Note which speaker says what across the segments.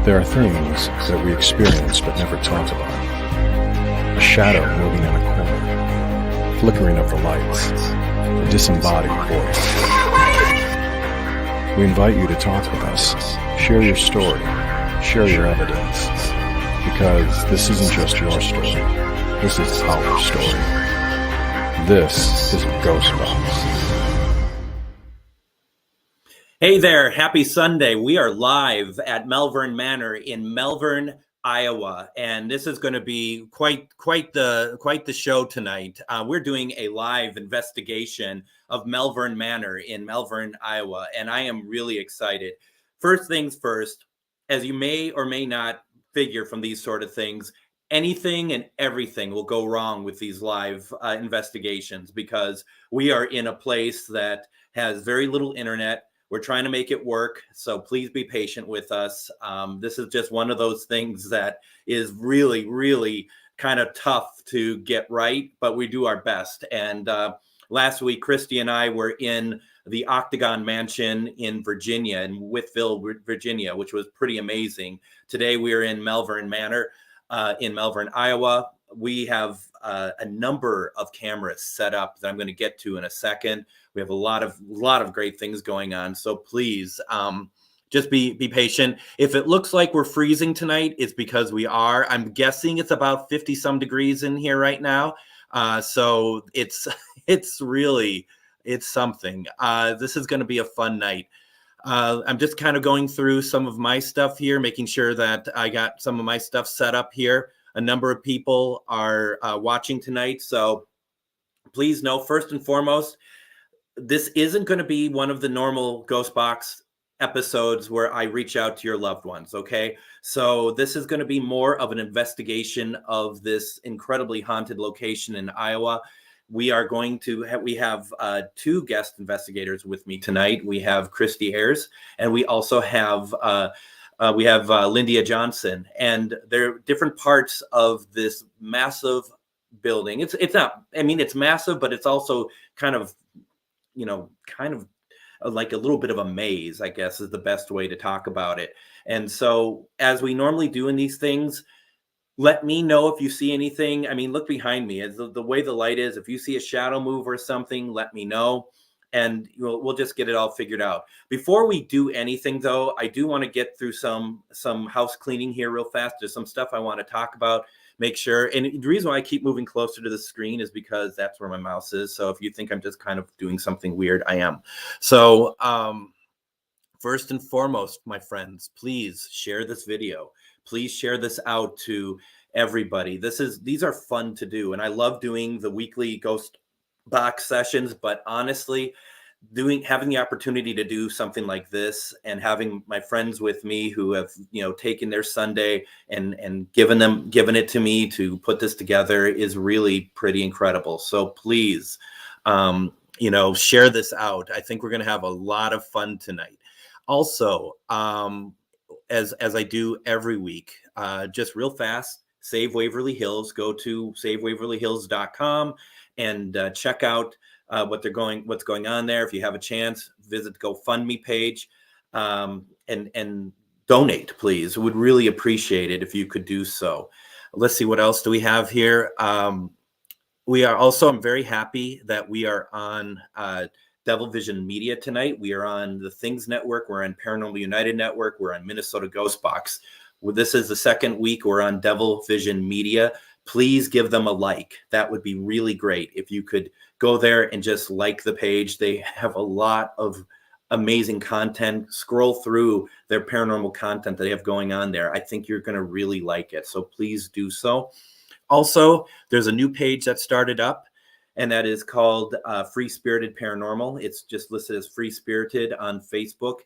Speaker 1: There are things that we experience but never talk about. A shadow moving in a corner, flickering of the lights, a disembodied voice. We invite you to talk with us, share your story, share your evidence, because this isn't just your story, this is our story. This is GhostBox.
Speaker 2: Hey there, happy Sunday. We are live at Malvern Manor in Malvern, Iowa, and this is going to be quite the show tonight. We're doing a live investigation of Malvern Manor in Malvern, Iowa, and I am really excited. First things first, as you may or may not figure from these sort of things, anything and everything will go wrong with these live investigations because we are in a place that has very little internet. We're trying to make it work, so please be patient with us. This is just one of those things that is really kind of tough to get right, but we do our best. And last week, Christie and I were in the Octagon Mansion in Virginia, in Whiteville, Virginia, which was pretty amazing. Today, we are in Malvern Manor in Malvern, Iowa. We have a number of cameras set up that I'm going to get to in a second. We have a lot of great things going on. So please just be patient. If it looks like we're freezing tonight, it's because we are. I'm guessing it's about 50 some degrees in here right now. So it's something. This is going to be a fun night. I'm just kind of going through some of my stuff here, making sure that I got some of my stuff set up here. A number of people are watching tonight. So please know, first and foremost, this isn't going to be one of the normal GhostBox episodes where I reach out to your loved ones, okay? So this is going to be more of an investigation of this incredibly haunted location in Iowa. We are going to have two guest investigators with me tonight. We have Christie Ayers, and we also have Lyndia Johsnon, and they're different parts of this massive building. It's not, I mean, it's massive, but it's also kind of like a little bit of a maze, I guess is the best way to talk about it. And so as we normally do in these things, let me know if you see anything. I mean, look behind me. As the way the light is, if you see a shadow move or something, let me know. And we'll just get it all figured out. Before we do anything, though, I do want to get through some house cleaning here real fast. There's some stuff I want to talk about, make sure. And the reason why I keep moving closer to the screen is because that's where my mouse is. So if you think I'm just kind of doing something weird, I am. So first and foremost, my friends, please share this video. Please share this out to everybody. These are fun to do. And I love doing the weekly GhostBox sessions, but honestly, having the opportunity to do something like this and having my friends with me who have taken their Sunday and given it to me to put this together is really pretty incredible. So please share this out. I think we're going to have a lot of fun tonight. Also, as I do every week, just real fast, Save Waverly Hills. Go to savewaverlyhills.com and check out what's going on there. If you have a chance, visit the GoFundMe page and donate, please. Would really appreciate it if you could do so. Let's see, what else do we have here? We are also, I'm very happy that we are on Devil Vision Media tonight. We are on the Things Network. We're on Paranormal United Network. We're on Minnesota GhostBox. This is the second week we're on Devil Vision Media. Please give them a like. That would be really great if you could go there and just like the page. They have a lot of amazing content. Scroll through their paranormal content that they have going on there. I think you're going to really like it. So please do so. Also, there's a new page that started up, and that is called Free Spirited Paranormal. It's just listed as Free Spirited on Facebook.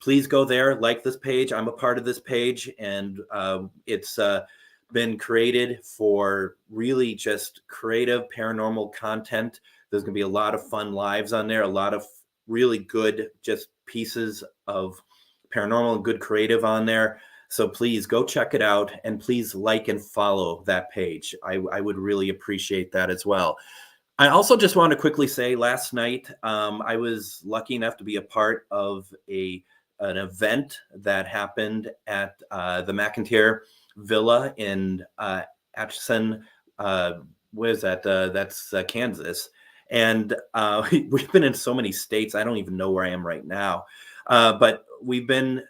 Speaker 2: Please go there, like this page. I'm a part of this page, and it's been created for really just creative paranormal content. There's going to be a lot of fun lives on there, a lot of really good just pieces of paranormal and good creative on there. So please go check it out, and please like and follow that page. I would really appreciate that as well. I also just want to quickly say, last night I was lucky enough to be a part of a an event that happened at the McIntyre Villa in Atchison. Where is that? That's Kansas. And we've been in so many states. I don't even know where I am right now. But we've been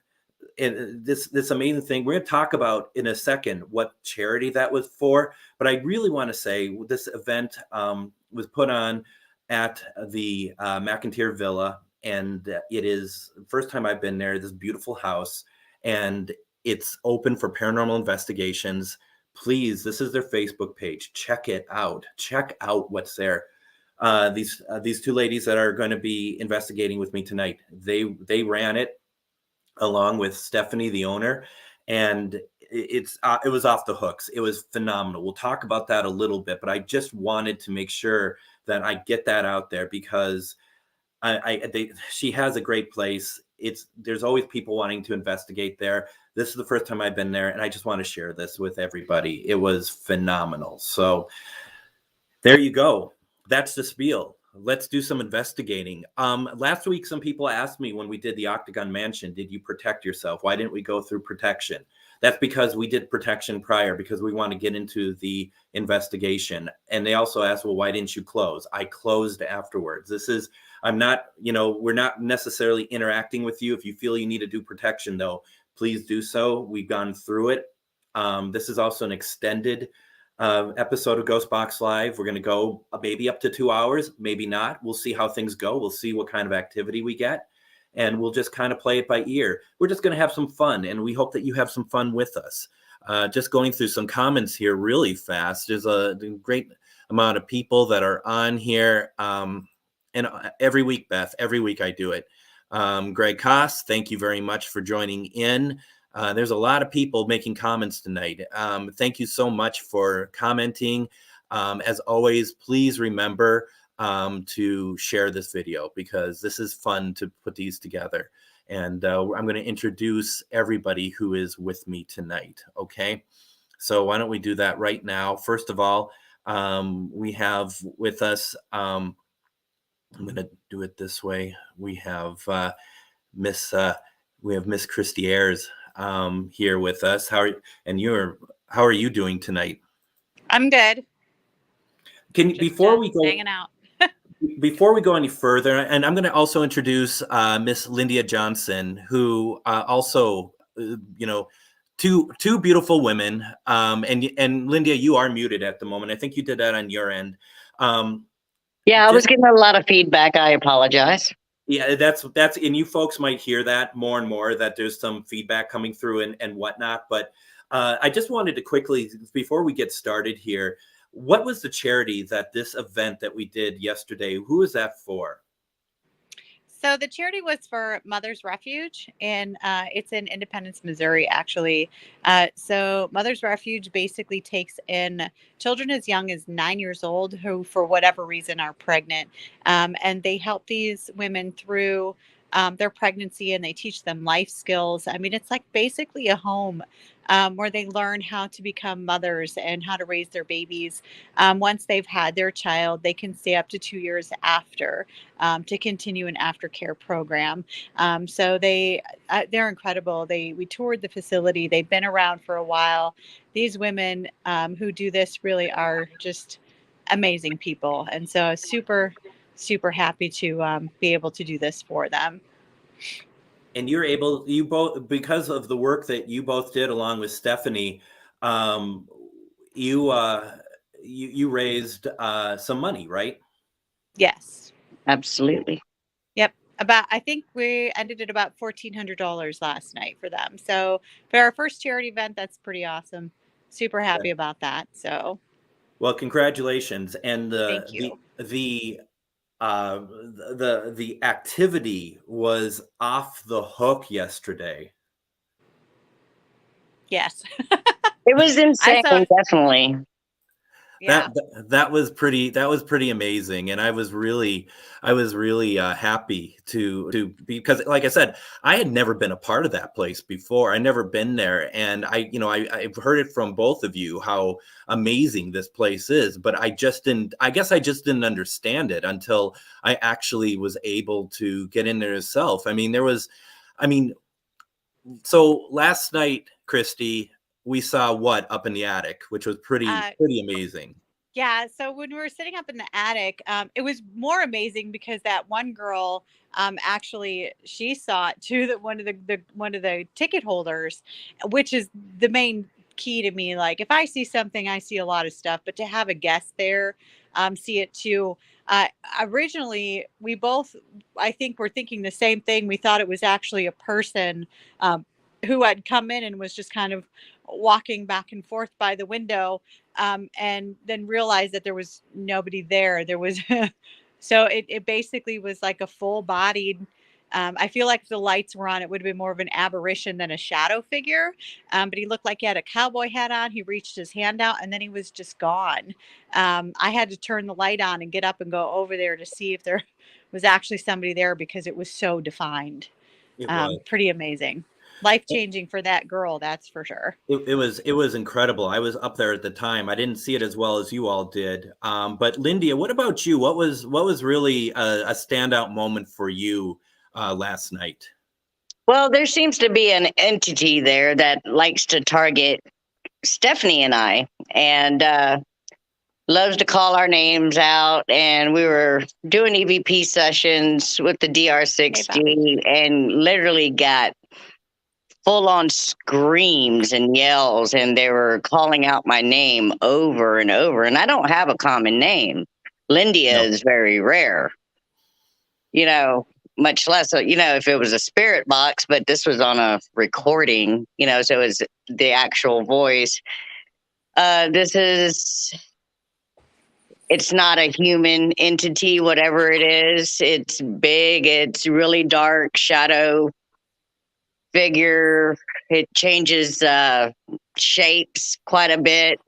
Speaker 2: in this amazing thing. We're going to talk about in a second what charity that was for. But I really want to say this event was put on at the McIntyre Villa. And it is the first time I've been there, this beautiful house. And it's open for paranormal investigations. Please, this is their Facebook page. Check it out. Check out what's there. These two ladies that are going to be investigating with me tonight, they ran it along with Stephanie, the owner, and it was off the hooks. It was phenomenal. We'll talk about that a little bit, but I just wanted to make sure that I get that out there because she has a great place. There's always people wanting to investigate there. This is the first time I've been there, and I just want to share this with everybody. It was phenomenal. So there you go. That's the spiel. Let's do some investigating. Last week, some people asked me when we did the Octagon Mansion, did you protect yourself? Why didn't we go through protection? That's because we did protection prior because we want to get into the investigation. And they also asked, well, why didn't you close? I closed afterwards. I'm not, we're not necessarily interacting with you. If you feel you need to do protection, though, please do so. We've gone through it. This is also an extended episode of GhostBox Live. We're going to go maybe up to 2 hours, maybe not. We'll see how things go. We'll see what kind of activity we get, and we'll just kind of play it by ear. We're just going to have some fun, and we hope that you have some fun with us. Just going through some comments here really fast. There's a great amount of people that are on here. And every week, Beth, every week I do it. Greg Koss, thank you very much for joining in. There's a lot of people making comments tonight. Thank you so much for commenting. As always, please remember to share this video because this is fun to put these together. And I'm going to introduce everybody who is with me tonight. Okay, so why don't we do that right now? First of all, we have with us, I'm going to do it this way. We have Miss Christie Ayers here with us. How are you doing tonight?
Speaker 3: I'm good.
Speaker 2: Before we go
Speaker 3: hanging out.
Speaker 2: Before we go any further, and I'm going to also introduce Miss Lyndia Johsnon, who also, two beautiful women. And Lyndia, you are muted at the moment. I think you did that on your end.
Speaker 4: Yeah, I was getting a lot of feedback. I apologize.
Speaker 2: Yeah, that's, and you folks might hear that more and more, that there's some feedback coming through and whatnot. But I just wanted to quickly, before we get started here, what was the charity that this event that we did yesterday, who was that for?
Speaker 3: So the charity was for Mother's Refuge, and it's in Independence, Missouri, actually. So Mother's Refuge basically takes in children as young as 9 years old who, for whatever reason, are pregnant. And they help these women through their pregnancy, and they teach them life skills. I mean, it's like basically a home where they learn how to become mothers and how to raise their babies. Once they've had their child, they can stay up to 2 years after to continue an aftercare program. So they're incredible. We toured the facility. They've been around for a while. These women who do this really are just amazing people. And so super, super happy to be able to do this for them.
Speaker 2: And you both, because of the work that you both did along with Stephanie, you raised some money, right?
Speaker 3: Yes.
Speaker 4: Absolutely.
Speaker 3: Yep. I think we ended at about $1,400 last night for them. So for our first charity event, that's pretty awesome. Super happy about that. So.
Speaker 2: Well, congratulations. And
Speaker 3: Thank you.
Speaker 2: the activity was off the hook yesterday.
Speaker 3: Yes.
Speaker 4: It was insane, definitely.
Speaker 3: Yeah.
Speaker 2: That was pretty amazing, and I was really happy to because, like I said, I had never been a part of that place before. I never been there, and I've heard it from both of you how amazing this place is, but I guess I just didn't understand it until I actually was able to get in there myself. So last night, Christie, we saw what up in the attic, which was pretty amazing.
Speaker 3: Yeah, so when we were sitting up in the attic, it was more amazing because that one girl, actually, she saw it too. That one of the ticket holders, which is the main key to me. Like if I see something, I see a lot of stuff, but to have a guest there, see it too. Uh, Originally, we both, I think, were thinking the same thing. We thought it was actually a person who had come in and was just kind of walking back and forth by the window, and then realized that there was nobody there. There was, so it basically was like a full bodied. I feel like if the lights were on, it would have been more of an apparition than a shadow figure. But he looked like he had a cowboy hat on. He reached his hand out and then he was just gone. I had to turn the light on and get up and go over there to see if there was actually somebody there because it was so defined.
Speaker 2: It was.
Speaker 3: Pretty amazing. Life changing for that girl, that's for sure.
Speaker 2: It was incredible. I was up there at the time. I didn't see it as well as you all did. But Lyndia, what about you? What was really a standout moment for you last night?
Speaker 4: Well, there seems to be an entity there that likes to target Stephanie and I, and loves to call our names out. And we were doing EVP sessions with the DR60 and literally got full on screams and yells, and they were calling out my name over and over. And I don't have a common name. Lyndia is very rare, much less, if it was a spirit box, but this was on a recording, so it was the actual voice. It's not a human entity, whatever it is. It's big. It's really dark shadow figure. It changes shapes quite a bit,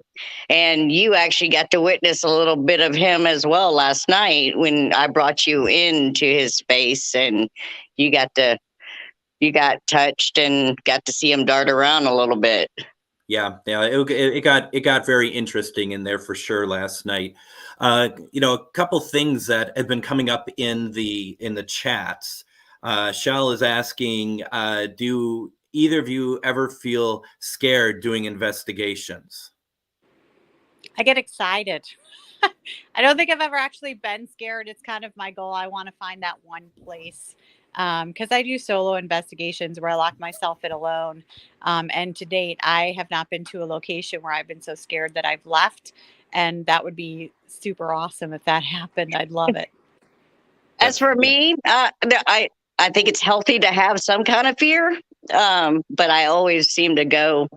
Speaker 4: and you actually got to witness a little bit of him as well last night when I brought you into his space, and you got touched and got to see him dart around a little bit.
Speaker 2: Yeah, it got very interesting in there for sure last night. A couple things that have been coming up in the chats. Shell is asking, do either of you ever feel scared doing investigations?
Speaker 3: I get excited. I don't think I've ever actually been scared. It's kind of my goal. I want to find that one place because I do solo investigations where I lock myself in alone. And to date, I have not been to a location where I've been so scared that I've left. And that would be super awesome if that happened. I'd love it.
Speaker 4: As for me, I think it's healthy to have some kind of fear, but I always seem to go,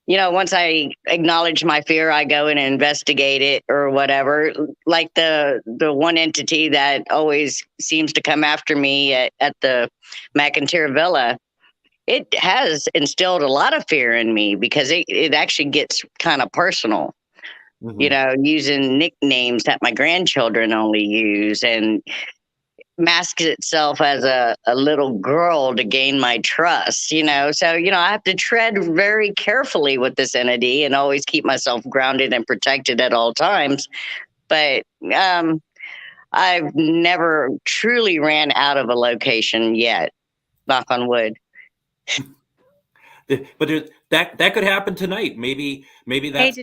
Speaker 4: once I acknowledge my fear, I go and investigate it or whatever. Like the one entity that always seems to come after me at the McIntyre Villa, it has instilled a lot of fear in me because it actually gets kind of personal. Mm-hmm. Using nicknames that my grandchildren only use and masks itself as a little girl to gain my trust, so I have to tread very carefully with this entity and always keep myself grounded and protected at all times. But I've never truly ran out of a location yet, knock on wood.
Speaker 2: But that could happen tonight. Maybe that's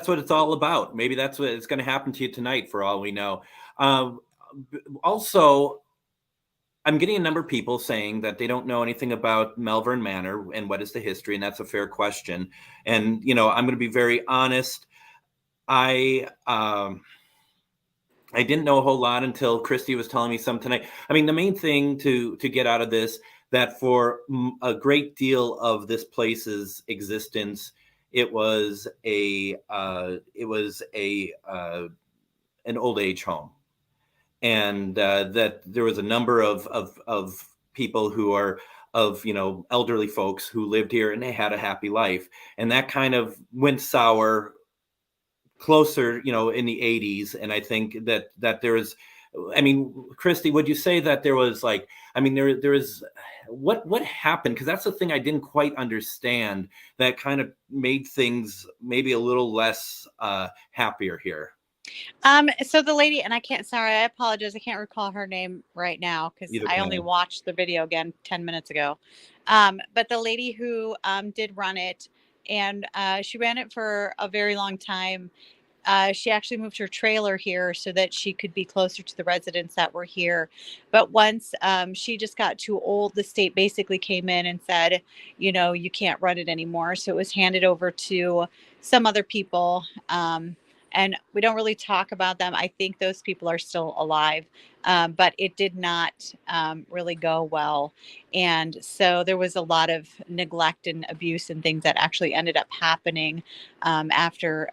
Speaker 2: what it's all about. Maybe that's what it's going to happen to you tonight for all we know. Also, I'm getting a number of people saying that they don't know anything about Malvern Manor and what is the history, and that's a fair question. And I'm going to be very honest. I didn't know a whole lot until Christie was telling me some tonight. I mean, the main thing to get out of this, that for a great deal of this place's existence, it was an old age home. And that there was a number of people who are elderly folks who lived here and they had a happy life. And that kind of went sour closer, in the 80s. And I think that there is, Christie, would you say that there was there is, what happened? Because that's the thing I didn't quite understand that kind of made things maybe a little less happier here.
Speaker 3: So the lady, and I apologize, I can't recall her name right now because
Speaker 2: Either
Speaker 3: I only
Speaker 2: can.
Speaker 3: watched the video again 10 minutes ago. But the lady who did run it, and she ran it for a very long time. She actually moved her trailer here so that she could be closer to the residents that were here. But once she just got too old, the state basically came in and said, you can't run it anymore. So it was handed over to some other people. And we don't really talk about them. I think those people are still alive, but it did not really go well. And so there was a lot of neglect and abuse and things that actually ended up happening after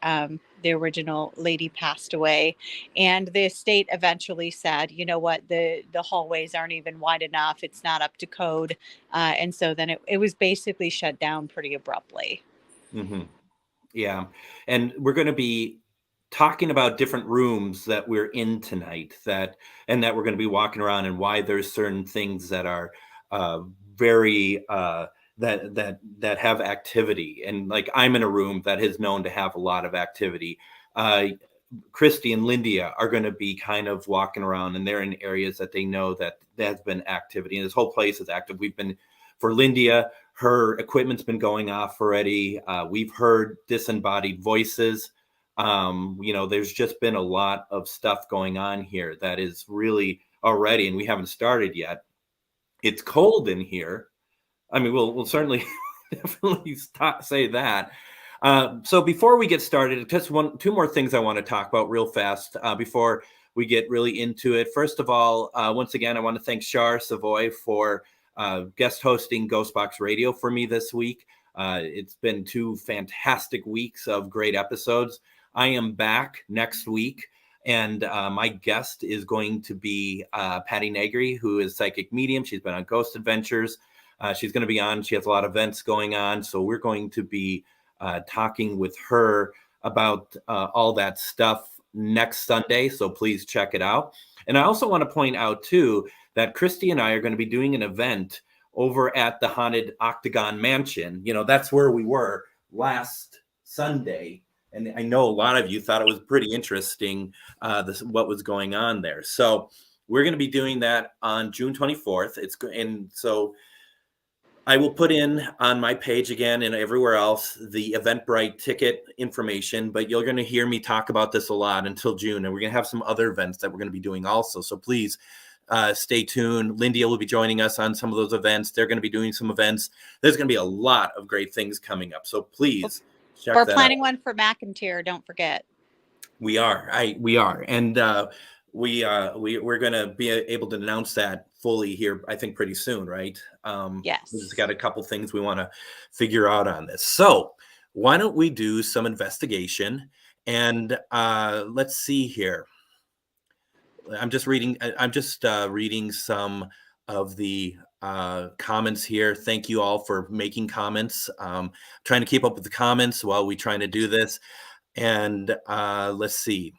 Speaker 3: the original lady passed away. And the estate eventually said, you know what, the hallways aren't even wide enough. It's not up to code. And so then it was basically shut down pretty abruptly.
Speaker 2: Mm-hmm. Yeah. And we're going to be talking about different rooms that we're in tonight and that we're going to be walking around and why there's certain things that are very that have activity. And like I'm in a room that is known to have a lot of activity. Christie and Lyndia are going to be kind of walking around, and they're in areas that they know that there's been activity, and this whole place is active. We've been, for Lyndia, her equipment's been going off already. We've heard disembodied voices. There's just been a lot of stuff going on here that is really already, and we haven't started yet. It's cold in here. I mean, we'll certainly definitely say that. So before we get started, just two more things I want to talk about real fast before we get really into it. First of all, once again, I want to thank Shar Savoy for guest hosting GhostBox Radio for me this week. It's been 2 fantastic weeks of great episodes. I am back next week, and my guest is going to be Patty Negri, who is psychic medium. She's been on Ghost Adventures. She's going to be on. She has a lot of events going on, so we're going to be talking with her about all that stuff next Sunday. So please check it out. And I also want to point out, too, that Christie and I are going to be doing an event over at the Haunted Octagon Mansion. That's where we were last Sunday. And I know a lot of you thought it was pretty interesting, what was going on there. So we're going to be doing that on June 24th. And so I will put in on my page again and everywhere else the Eventbrite ticket information, but you're going to hear me talk about this a lot until June. And we're going to have some other events that we're going to be doing also. So please stay tuned. Lyndia will be joining us on some of those events. They're going to be doing some events. There's going to be a lot of great things coming up. So please check that out.
Speaker 3: We're planning one for McIntyre. Don't forget.
Speaker 2: We are. We are. And we're going to be able to announce that fully here, I think, pretty soon, right?
Speaker 3: Yes.
Speaker 2: We've just got a couple things we want to figure out on this. So why don't we do some investigation? And let's see here. I'm just reading some of the comments here. Thank you all for making comments. Trying to keep up with the comments while we trying to do this. And let's see.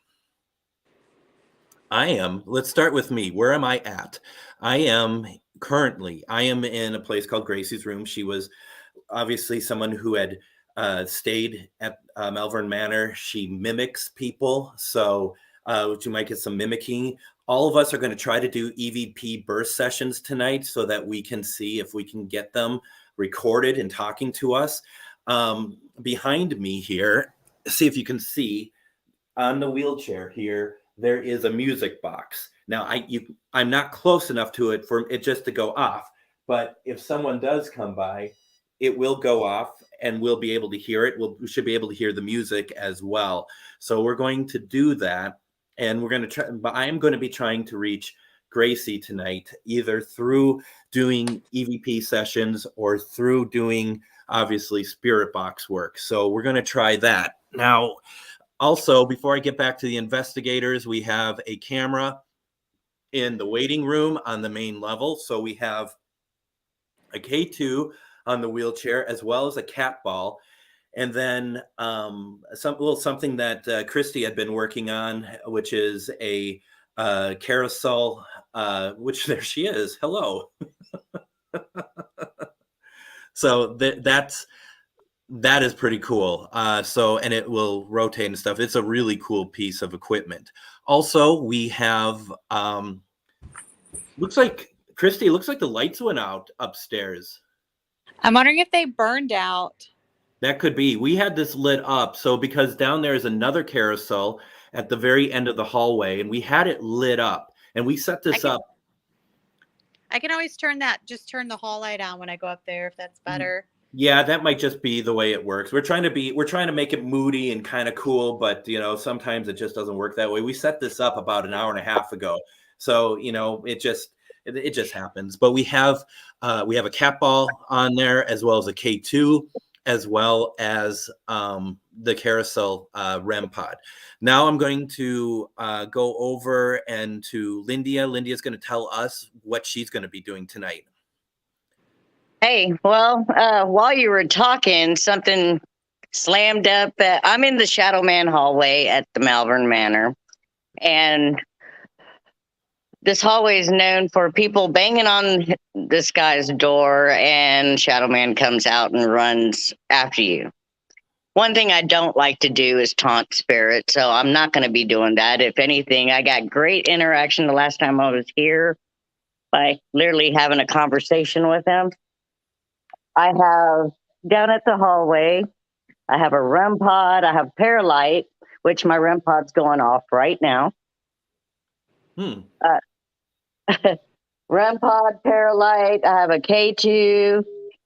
Speaker 2: Let's start with me. Where am I at? I am in a place called Gracie's room. She was obviously someone who had stayed at Malvern Manor. She mimics people. So you might get some mimicking. All of us are going to try to do EVP burst sessions tonight so that we can see if we can get them recorded and talking to us. Behind me here, see if you can see on the wheelchair here, there is a music box. Now, I'm not close enough to it for it just to go off, but if someone does come by, it will go off and we'll be able to hear it. We should be able to hear the music as well. So we're going to do that, and we're going to try, but I am going to be trying to reach Gracie tonight, either through doing EVP sessions or through doing, obviously, spirit box work. So we're going to try that. Now, also, before I get back to the investigators, we have a camera in the waiting room on the main level. So we have a K2 on the wheelchair, as well as a cat ball. And then something that Christie had been working on, which is a carousel, which there she is. Hello. So That is pretty cool. And it will rotate and stuff. It's a really cool piece of equipment. Also, we have, looks like, Christie, looks like the lights went out upstairs.
Speaker 3: I'm wondering if they burned out.
Speaker 2: That could be. We had this lit up. So because down there is another carousel at the very end of the hallway, and we had it lit up, and we set this up.
Speaker 3: I can always turn the hall light on when I go up there, if that's better.
Speaker 2: Yeah, that might just be the way it works. We're trying to make it moody and kind of cool, but sometimes it just doesn't work that way. We set this up about an hour and a half ago. So, it just happens. But we have a cat ball on there, as well as a K2, as well as the carousel REM pod. Now I'm going to go over and to Lyndia. Lyndia's going to tell us what she's going to be doing tonight.
Speaker 4: Hey, well, while you were talking, something slammed up. I'm in the Shadow Man hallway at the Malvern Manor, and this hallway is known for people banging on this guy's door, and Shadow Man comes out and runs after you. One thing I don't like to do is taunt spirits, so I'm not going to be doing that. If anything, I got great interaction the last time I was here by literally having a conversation with him. I have down at the hallway, I have a REM pod, I have Paralight, which my REM pod's going off right now. REM pod, Paralight, I have a K2.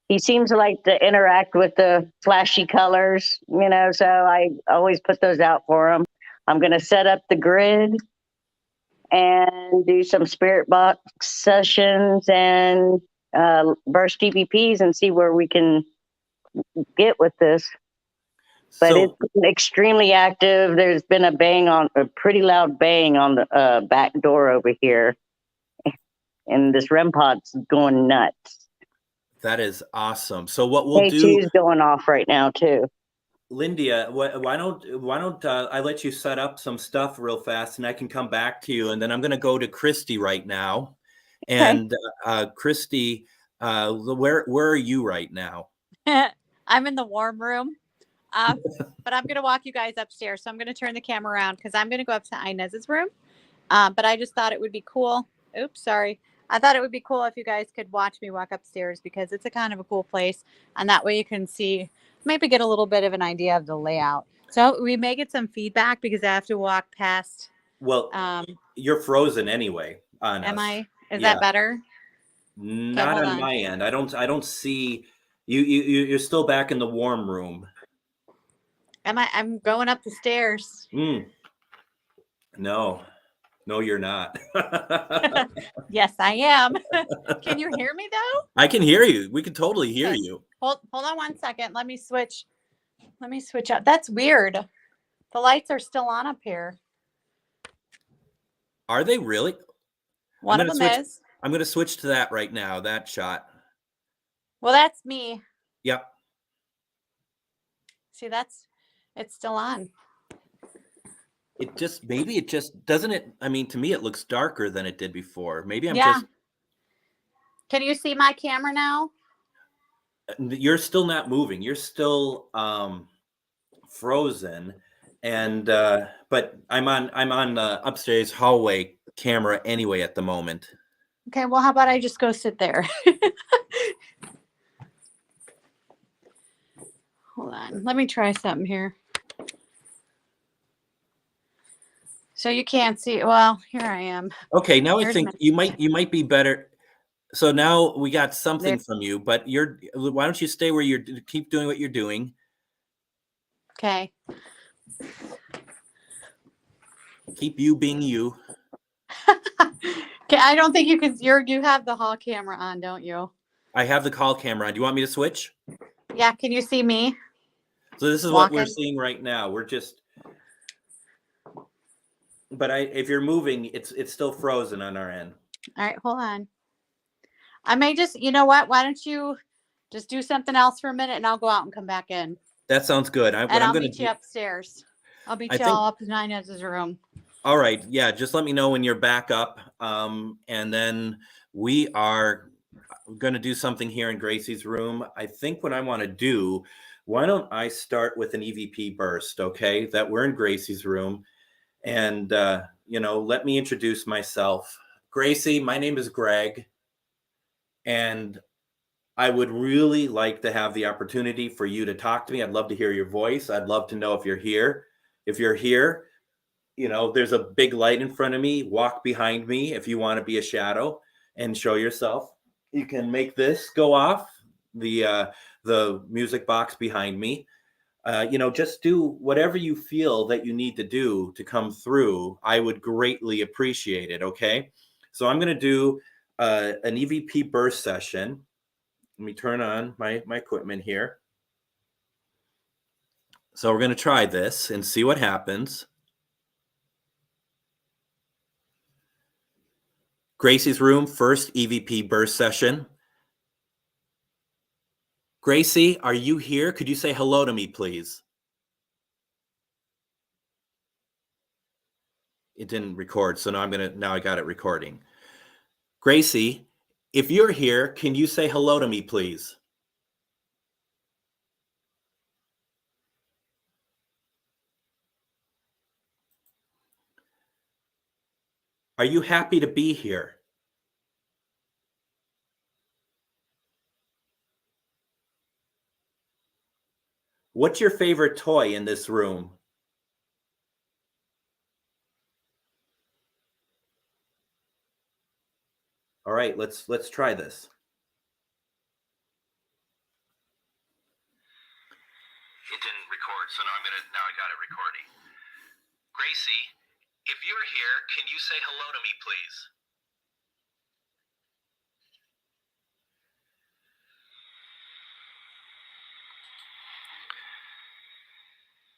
Speaker 4: He seems to like to interact with the flashy colors, so I always put those out for him. I'm going to set up the grid and do some spirit box sessions and burst DVPs and see where we can get with this. But it's extremely active. There's been a pretty loud bang on the back door over here. And this REM pod's going nuts.
Speaker 2: That is awesome. So what we'll do...
Speaker 4: K2's going off right now too.
Speaker 2: Lyndia, why don't I let you set up some stuff real fast, and I can come back to you, and then I'm going to go to Christie right now. And Christie, where are you right now?
Speaker 3: I'm in the warm room, but I'm going to walk you guys upstairs. So I'm going to turn the camera around because I'm going to go up to Inez's room. But I just thought it would be cool. Oops, sorry. I thought it would be cool if you guys could watch me walk upstairs because it's a kind of a cool place. And that way you can see, maybe get a little bit of an idea of the layout. So we may get some feedback because I have to walk past.
Speaker 2: Well, you're frozen anyway.
Speaker 3: Am I? Is that better?
Speaker 2: Not on my end. I don't see you. You're still back in the warm room.
Speaker 3: Am I? I'm going up the stairs.
Speaker 2: No, you're not.
Speaker 3: Yes, I am. Can you hear me though?
Speaker 2: I can hear you. We can totally hear you.
Speaker 3: Hold on 1 second. Let me switch out. That's weird. The lights are still on up here.
Speaker 2: Are they really?
Speaker 3: One of them is.
Speaker 2: I'm going to switch to that right now, that shot.
Speaker 3: Well, that's me.
Speaker 2: Yep.
Speaker 3: See, it's still on.
Speaker 2: Maybe it just doesn't it. I mean, to me, it looks darker than it did before. Maybe I'm just.
Speaker 3: Can you see my camera now?
Speaker 2: You're still not moving. You're still frozen. And, but I'm on the upstairs hallway camera anyway at the moment.
Speaker 3: Okay, well, how about I just go sit there? Hold on. Let me try something here. So you can't see. Well, here I am.
Speaker 2: Okay, now I think you might be better. So now we got something from you, but why don't you stay where keep doing what you're doing?
Speaker 3: Okay.
Speaker 2: Keep you being you.
Speaker 3: Okay, I don't think you can. You have the hall camera on, don't you?
Speaker 2: I have the call camera on. Do you want me to switch?
Speaker 3: Yeah. Can you see me?
Speaker 2: So this is what we're seeing right now. We're just. But if you're moving, it's still frozen on our end.
Speaker 3: All right, hold on. I may just, you know what? Why don't you just do something else for a minute, and I'll go out and come back in.
Speaker 2: That sounds good.
Speaker 3: I'll meet you upstairs. I'll meet you all up in Inez's room.
Speaker 2: All right. Yeah. Just let me know when you're back up. And then we are going to do something here in Gracie's room. I think what I want to do, why don't I start with an EVP burst, okay? That we're in Gracie's room. And, let me introduce myself. Gracie, my name is Greg. And I would really like to have the opportunity for you to talk to me. I'd love to hear your voice. I'd love to know if you're here. If you're here, there's a big light in front of me. Walk behind me if you want to be a shadow and show yourself. You can make this go off, the music box behind me. Just do whatever you feel that you need to do to come through. I would greatly appreciate it. Okay. So I'm going to do an EVP burst session. Let me turn on my equipment here. So we're going to try this and see what happens. Gracie's room, first EVP burst session. Gracie, are you here? Could you say hello to me, please? It didn't record, so now I got it recording. Gracie, if you're here, can you say hello to me, please? Are you happy to be here? What's your favorite toy in this room? All right, let's try this. It didn't record, so now I got it recording. Gracie, if you're here, can you say hello to me, please?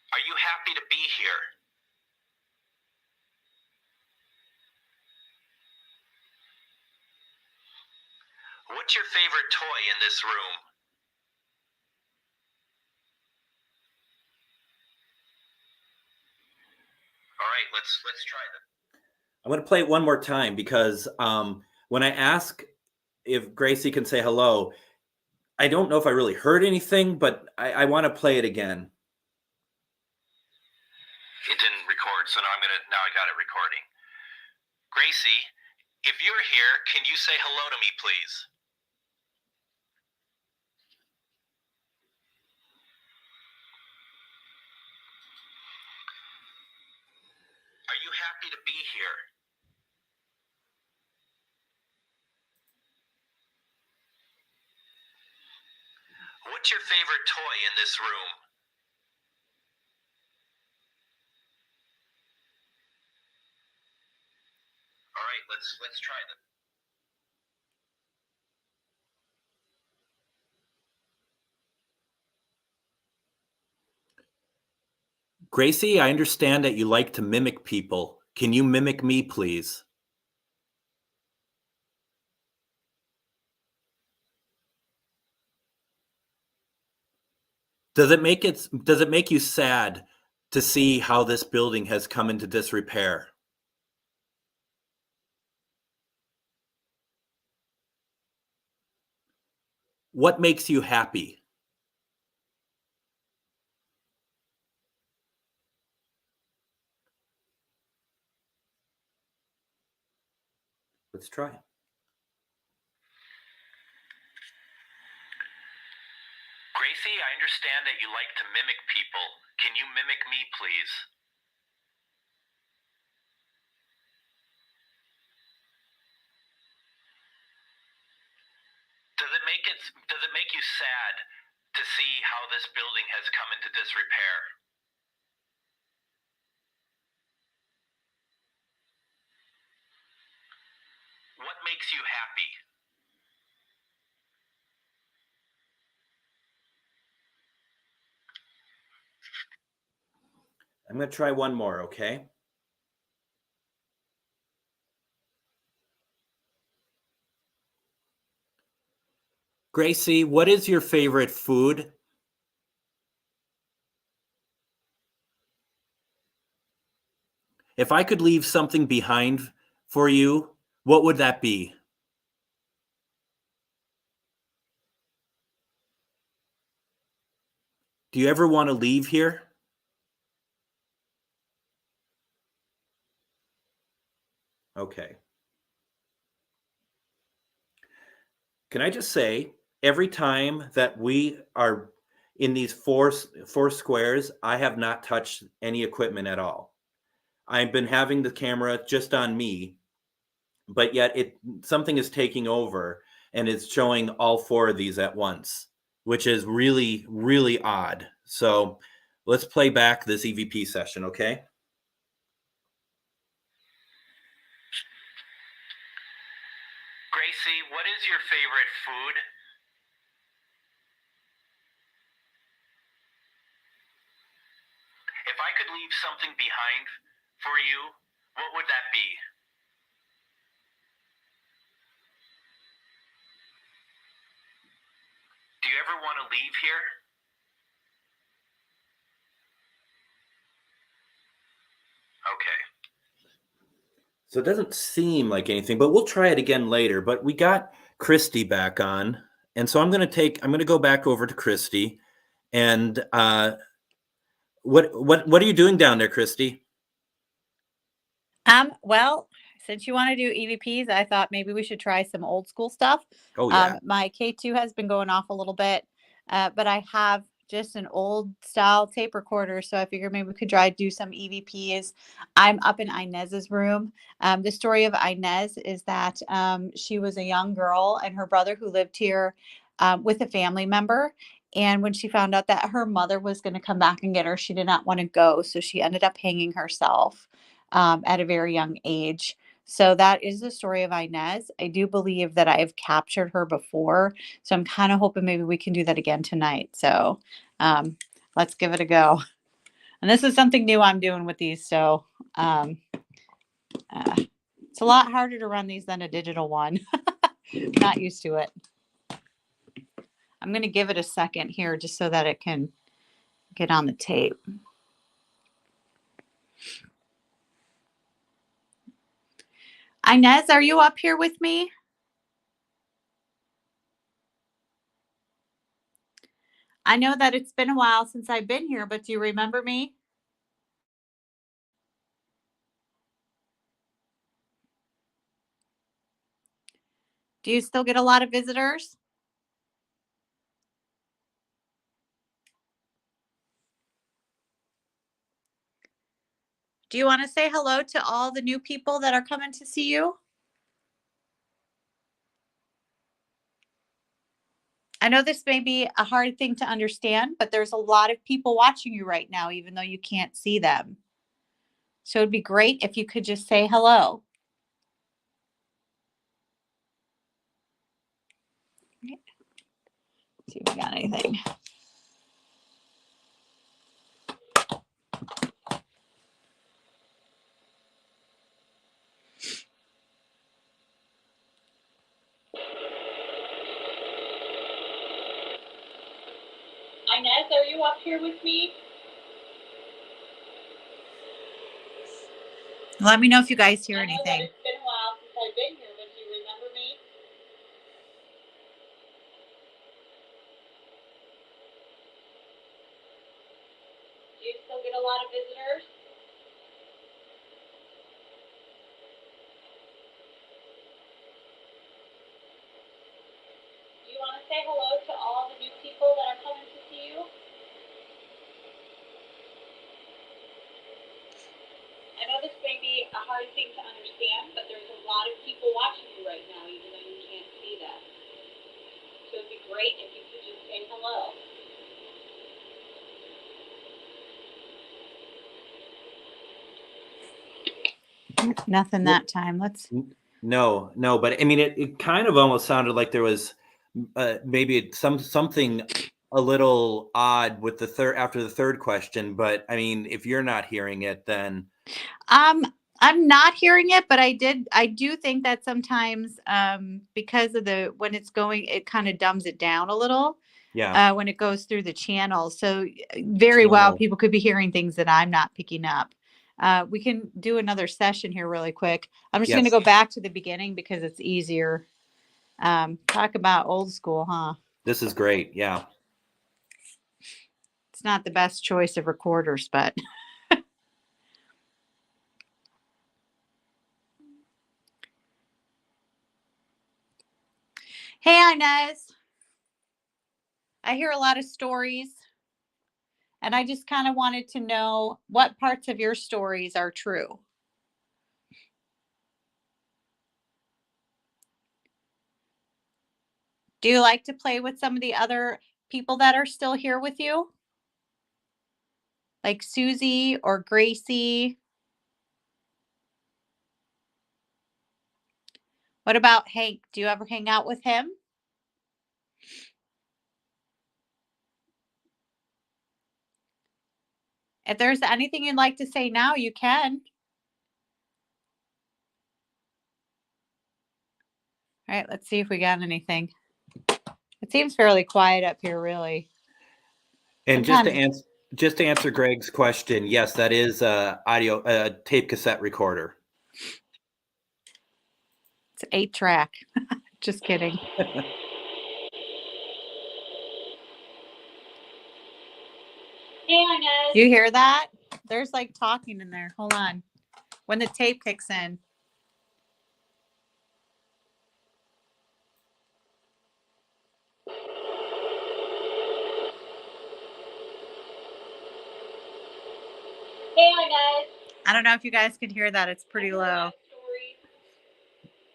Speaker 2: Are you happy to be here? What's your favorite toy in this room? All right, let's try that. I'm going to play it one more time because when I ask if Gracie can say hello, I don't know if I really heard anything, but I want to play it again. It didn't record, so now I got it recording. Gracie, if you're here, can you say hello to me, please? Are you happy to be here? What's your favorite toy in this room? All right, let's try that. Gracie, I understand that you like to mimic people. Can you mimic me, please? Does it make you sad to see how this building has come into disrepair? What makes you happy? Let's try it. Gracie, I understand that you like to mimic people. Can you mimic me, please? Does it make you sad to see how this building has come into disrepair? What makes you happy? I'm going to try one more, okay? Gracie, what is your favorite food? If I could leave something behind for you, what would that be? Do you ever want to leave here? Okay. Can I just say, every time that we are in these four squares, I have not touched any equipment at all. I've been having the camera just on me, but yet something is taking over and it's showing all four of these at once, which is really, really odd. So let's play back this EVP session, okay?
Speaker 5: Gracie, what is your favorite food? If I could leave something behind for you, what would that be? Do you ever want to leave here? Okay.
Speaker 2: So it doesn't seem like anything, but we'll try it again later. But we got Christie back on. And so I'm going to go back over to Christie. And what are you doing down there, Christie?
Speaker 3: Well, since you want to do EVPs, I thought maybe we should try some old school stuff.
Speaker 2: Oh, yeah.
Speaker 3: My K2 has been going off a little bit, but I have just an old style tape recorder. So I figured maybe we could do some EVPs. I'm up in Inez's room. The story of Inez is that she was a young girl and her brother who lived here with a family member. And when she found out that her mother was going to come back and get her, she did not want to go. So she ended up hanging herself at a very young age. So that is the story of Inez. I do believe that I have captured her before. So I'm kind of hoping maybe we can do that again tonight. So let's give it a go. And this is something new I'm doing with these. So it's a lot harder to run these than a digital one. Not used to it. I'm going to give it a second here just so that it can get on the tape. Inez, are you up here with me? I know that it's been a while since I've been here, but do you remember me? Do you still get a lot of visitors? Do you want to say hello to all the new people that are coming to see you? I know this may be a hard thing to understand, but there's a lot of people watching you right now, even though you can't see them. So it'd be great if you could just say hello. Let's see if we got anything. Inez, are you up here with me? Let me know if you guys hear anything. It's been a while since I've been here, but do you remember me? Do you still get a lot of visitors? Do you want to say hello to all the new people that are coming to see you? I know this may be a hard thing to understand, but there's a lot of people watching you right now, even though you can't see them. So it'd be great if you could just say hello. Nothing that time. Let's.
Speaker 2: No, but I mean, it kind of almost sounded like there was maybe something a little odd with after the third question. But I mean, if you're not hearing it, then
Speaker 3: I'm not hearing it, but I do think that sometimes because of when it's going, it kind of dumbs it down a little.
Speaker 2: Yeah.
Speaker 3: When it goes through the channel. So well, people could be hearing things that I'm not picking up. We can do another session here really quick. I'm just going to go back to the beginning because it's easier. Talk about old school, huh?
Speaker 2: This is great. Yeah.
Speaker 3: it's not the best choice of recorders, but hey, Inez. I hear a lot of stories, and I just kind of wanted to know what parts of your stories are true. Do you like to play with some of the other people that are still here with you? Like Susie or Gracie? What about Hank? Do you ever hang out with him? If there's anything you'd like to say now, you can. All right, let's see if we got anything. It seems fairly quiet up here, really.
Speaker 2: And just to answer Greg's question, yes, that is a tape cassette recorder.
Speaker 3: It's 8-track. Just kidding. You hear that? There's like talking in there. Hold on. When the tape kicks in. Hey, guys. I don't know if you guys can hear that. It's pretty low.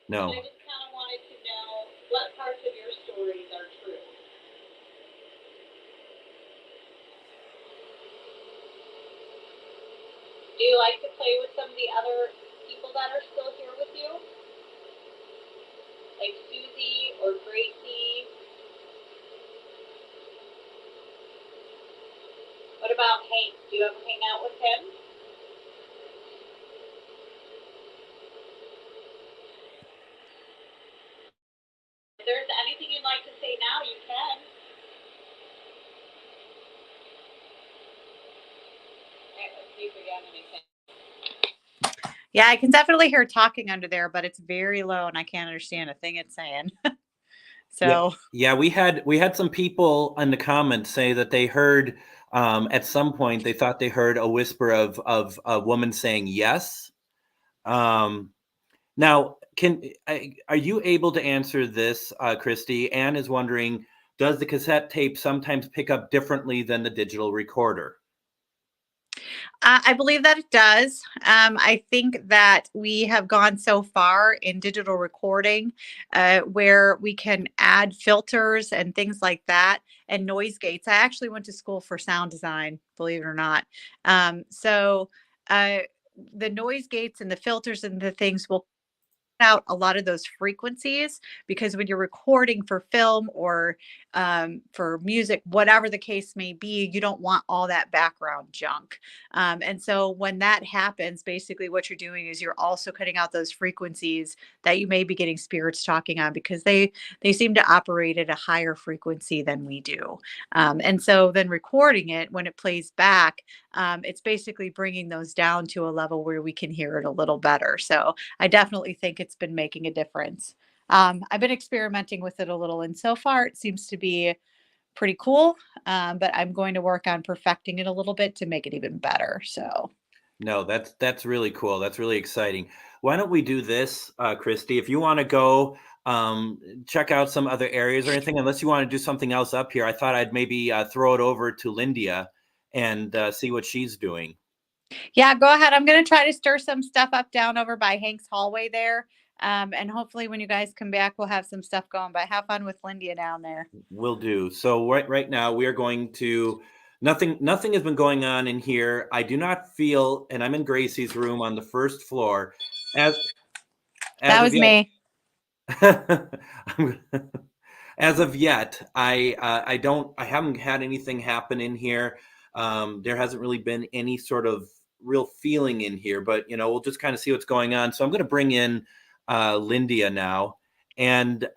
Speaker 2: No.
Speaker 3: I just kind of wanted to know what parts of your stories are true. Do you like to play with some of the other people that are still here with you? Like Susie or Gracie? What about Hank? Do you ever hang out with him? If there's anything you'd like to say now, you can. Okay, let's see if we got anything. Yeah, I can definitely hear talking under there, but it's very low and I can't understand a thing it's saying. So
Speaker 2: yeah, we had some people in the comments say that they heard at some point they thought they heard a whisper of a woman saying yes. Now, are you able to answer this, Christie? Anne is wondering, does the cassette tape sometimes pick up differently than the digital recorder?
Speaker 3: I believe that it does. I think that we have gone so far in digital recording where we can add filters and things like that and noise gates. I actually went to school for sound design, believe it or not. So the noise gates and the filters and the things will out a lot of those frequencies, because when you're recording for film or for music, whatever the case may be, you don't want all that background junk. And so when that happens, basically what you're doing is you're also cutting out those frequencies that you may be getting spirits talking on, because they seem to operate at a higher frequency than we do. And so then recording it, when it plays back, it's basically bringing those down to a level where we can hear it a little better. So I definitely think it's been making a difference. I've been experimenting with it a little, and so far it seems to be pretty cool. But I'm going to work on perfecting it a little bit to make it even better. So
Speaker 2: No, that's really cool. That's really exciting. Why don't we do this, Christie? If you want to go check out some other areas or anything, unless you want to do something else up here, I thought I'd maybe throw it over to Lyndia and see what she's doing.
Speaker 3: yeah, go ahead. I'm going to try to stir some stuff up down over by Hank's hallway there. And hopefully when you guys come back, we'll have some stuff going, but have fun with Lyndia down there.
Speaker 2: Will do. So right now we are going to, nothing has been going on in here. I do not feel, and I'm in Gracie's room on the first floor. As
Speaker 3: that was me.
Speaker 2: As of yet, I haven't had anything happen in here. There hasn't really been any sort of real feeling in here, but we'll just kind of see what's going on. So I'm going to bring in Lyndia now. And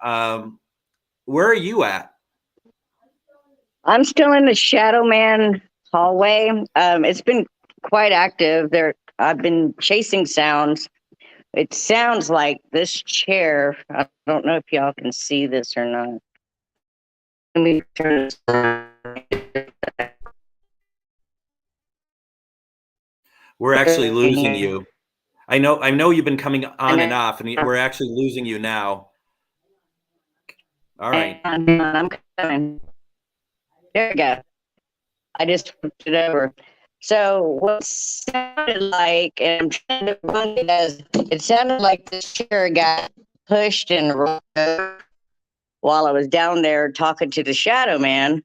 Speaker 2: where are you at?
Speaker 4: I'm still in the Shadow Man hallway. It's been quite active there. I've been chasing sounds. It sounds like this chair. I don't know if y'all can see this or not. Let me turn this on.
Speaker 2: We're actually losing you. I know you've been coming on and off, and we're actually losing you now. All right.
Speaker 4: I'm coming. There we go. I just flipped it over. So what sounded like, and I'm trying to run it as, it sounded like this chair got pushed and rolled over while I was down there talking to the shadow man.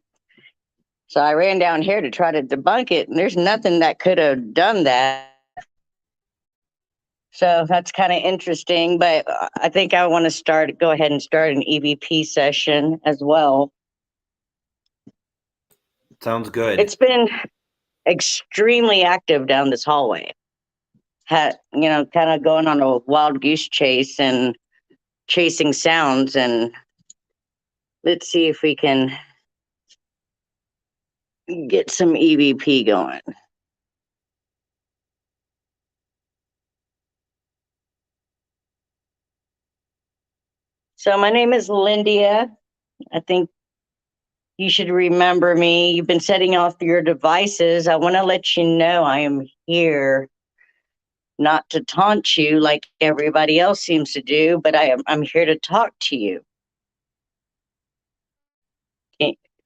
Speaker 4: So I ran down here to try to debunk it, and there's nothing that could have done that. So that's kind of interesting, but I think I want to go ahead and start an EVP session as well.
Speaker 2: Sounds good.
Speaker 4: It's been extremely active down this hallway. Kind of going on a wild goose chase and chasing sounds. And let's see if we can get some EVP going. So my name is Lyndia. I think you should remember me. You've been setting off your devices. I want to let you know I am here, not to taunt you like everybody else seems to do, but I'm here to talk to you.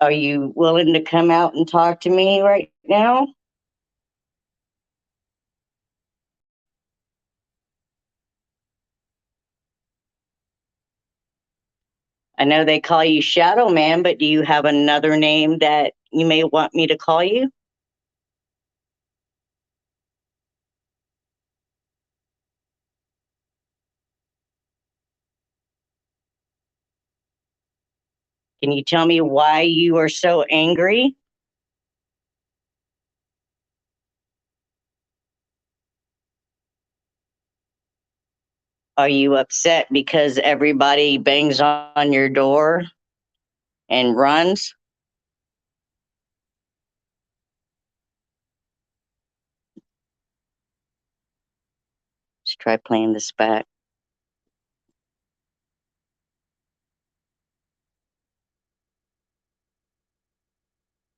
Speaker 4: Are you willing to come out and talk to me right now? I know they call you Shadow Man, but do you have another name that you may want me to call you? Can you tell me why you are so angry? Are you upset because everybody bangs on your door and runs? Let's try playing this back.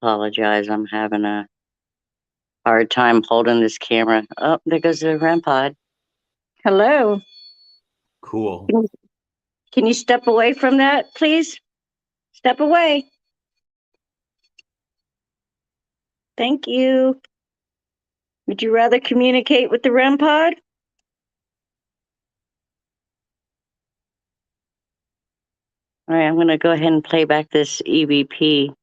Speaker 4: Apologize, I'm having a hard time holding this camera. Oh, there goes the REM pod. Hello.
Speaker 2: Cool.
Speaker 4: Can you step away from that, please? Step away. Thank you. Would you rather communicate with the REM pod? All right, I'm going to go ahead and play back this EVP.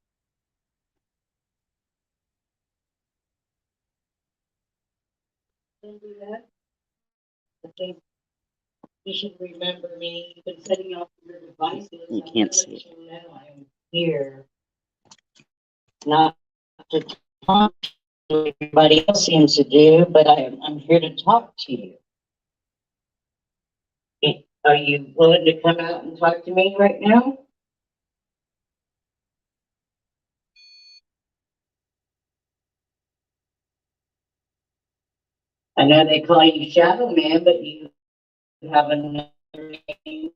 Speaker 4: I think you should remember me. You've been setting off your devices. You can't see it. You know I'm here. Not to talk to everybody else seems to do, but I'm here to talk to you. Are you willing to come out and talk to me right now? I know they call you Shadow Man, but you have another name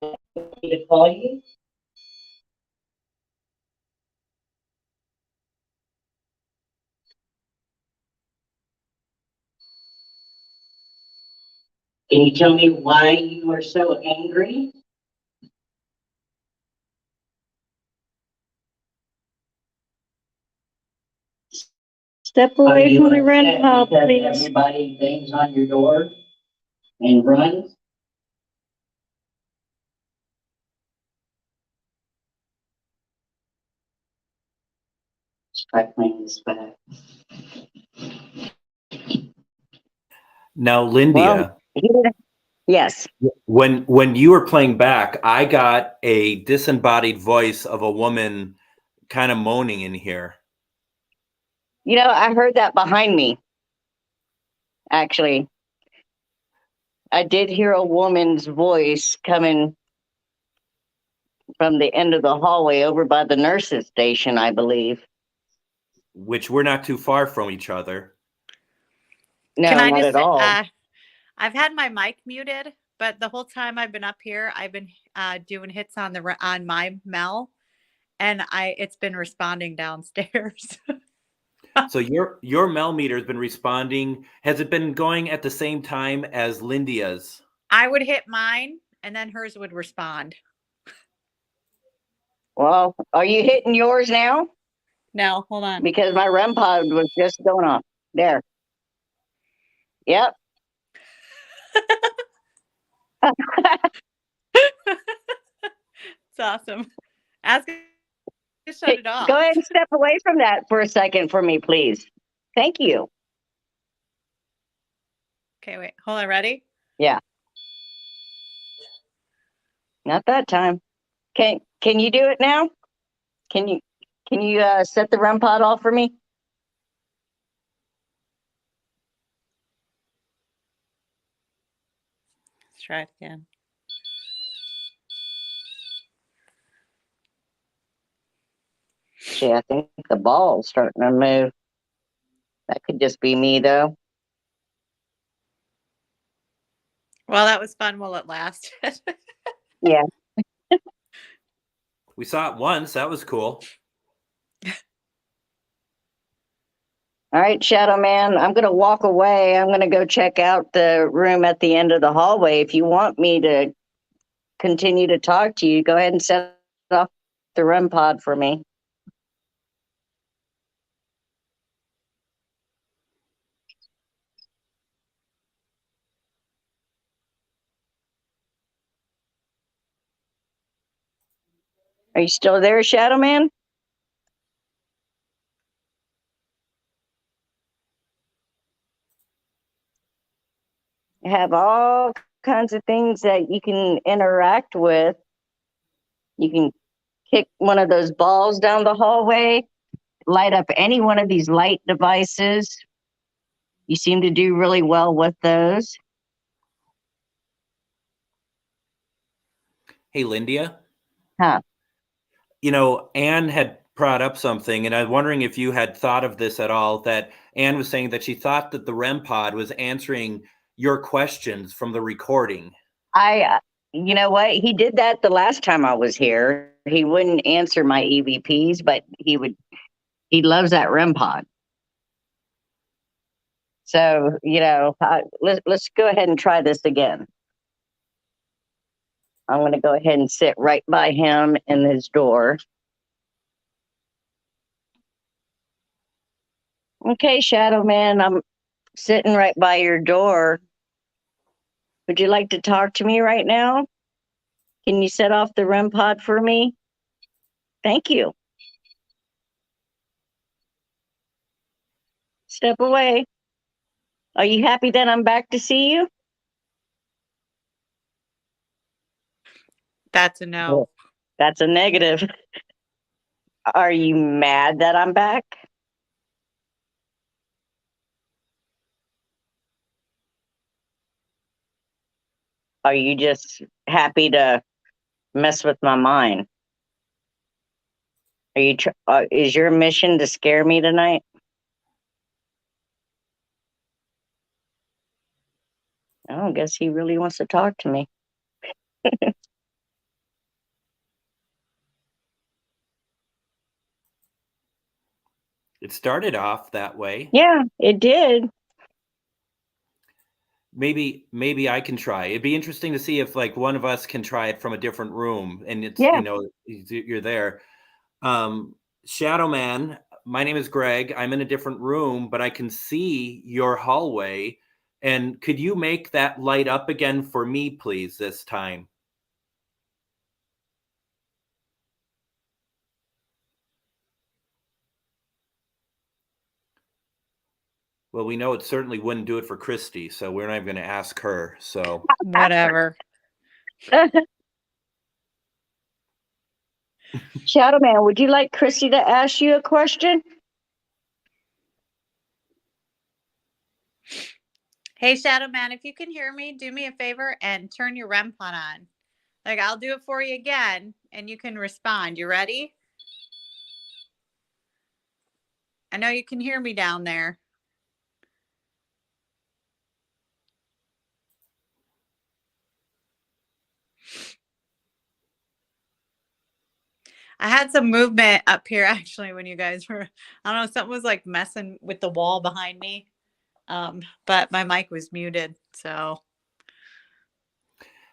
Speaker 4: to call you? Can you tell me why you are so angry? Step away from the REM pod, please. Everybody bangs on your door and runs? Let's try playing this back.
Speaker 2: Now, Lyndia,
Speaker 4: Yes.
Speaker 2: when you were playing back, I got a disembodied voice of a woman kind of moaning in here.
Speaker 4: You know, I heard that behind me. Actually, I did hear a woman's voice coming from the end of the hallway over by the nurse's station, I believe.
Speaker 2: Which we're not too far from each other.
Speaker 4: No,
Speaker 3: Can I
Speaker 4: not
Speaker 3: just
Speaker 4: at all.
Speaker 3: I've had my mic muted, but the whole time I've been up here, I've been doing hits on my Mel, and it's been responding downstairs.
Speaker 2: So your Mel meter has been responding. Has it been going at the same time as Lyndia's?
Speaker 3: I would hit mine, and then hers would respond.
Speaker 4: Well, are you hitting yours now?
Speaker 3: No, hold on.
Speaker 4: Because my REM pod was just going off. There. Yep.
Speaker 3: It's awesome. Ask it to shut it off.
Speaker 4: Go ahead and step away from that for a second for me, please. Thank you.
Speaker 3: Okay, wait. Hold on. Ready?
Speaker 4: Yeah. Not that time. Can you do it now? Can you set the REM pod off for me?
Speaker 3: Let's try it again.
Speaker 4: Gee, I think the ball's starting to move. That could just be me, though.
Speaker 3: Well, that was fun while it lasted.
Speaker 4: Yeah.
Speaker 2: We saw it once. That was cool.
Speaker 4: All right, Shadow Man, I'm going to walk away. I'm going to go check out the room at the end of the hallway. If you want me to continue to talk to you, go ahead and set off the REM pod for me. Are you still there, Shadow Man? You have all kinds of things that you can interact with. You can kick one of those balls down the hallway, light up any one of these light devices. You seem to do really well with those.
Speaker 2: Hey, Lyndia.
Speaker 4: Huh.
Speaker 2: You know, Anne had brought up something, and I was wondering if you had thought of this at all, that Anne was saying that she thought that the REM pod was answering your questions from the recording.
Speaker 4: You know what? He did that the last time I was here. He wouldn't answer my EVPs, but he loves that REM pod. So, let's go ahead and try this again. I'm going to go ahead and sit right by him in his door. Okay, Shadow Man, I'm sitting right by your door. Would you like to talk to me right now? Can you set off the REM pod for me? Thank you. Step away. Are you happy that I'm back to see you?
Speaker 3: That's a no.
Speaker 4: That's a negative. Are you mad that I'm back? Are you just happy to mess with my mind? Are you? Is your mission to scare me tonight? I guess he really wants to talk to me.
Speaker 2: It started off that way.
Speaker 4: Yeah, it did.
Speaker 2: Maybe I can try. It'd be interesting to see if like one of us can try it from a different room, and it's
Speaker 4: Yeah.
Speaker 2: You're there. Shadow Man, my name is Greg. I'm in a different room, but I can see your hallway. And could you make that light up again for me, please, this time? Well, we know it certainly wouldn't do it for Christie, so we're not even going to ask her. So
Speaker 3: Whatever.
Speaker 4: Shadow Man, would you like Christy to ask you a question?
Speaker 3: Hey, Shadow Man, if you can hear me, do me a favor and turn your REM pod on. Like, I'll do it for you again, and you can respond. You ready? I know you can hear me down there. I had some movement up here actually when you guys were, I don't know, something was like messing with the wall behind me. But my mic was muted, so.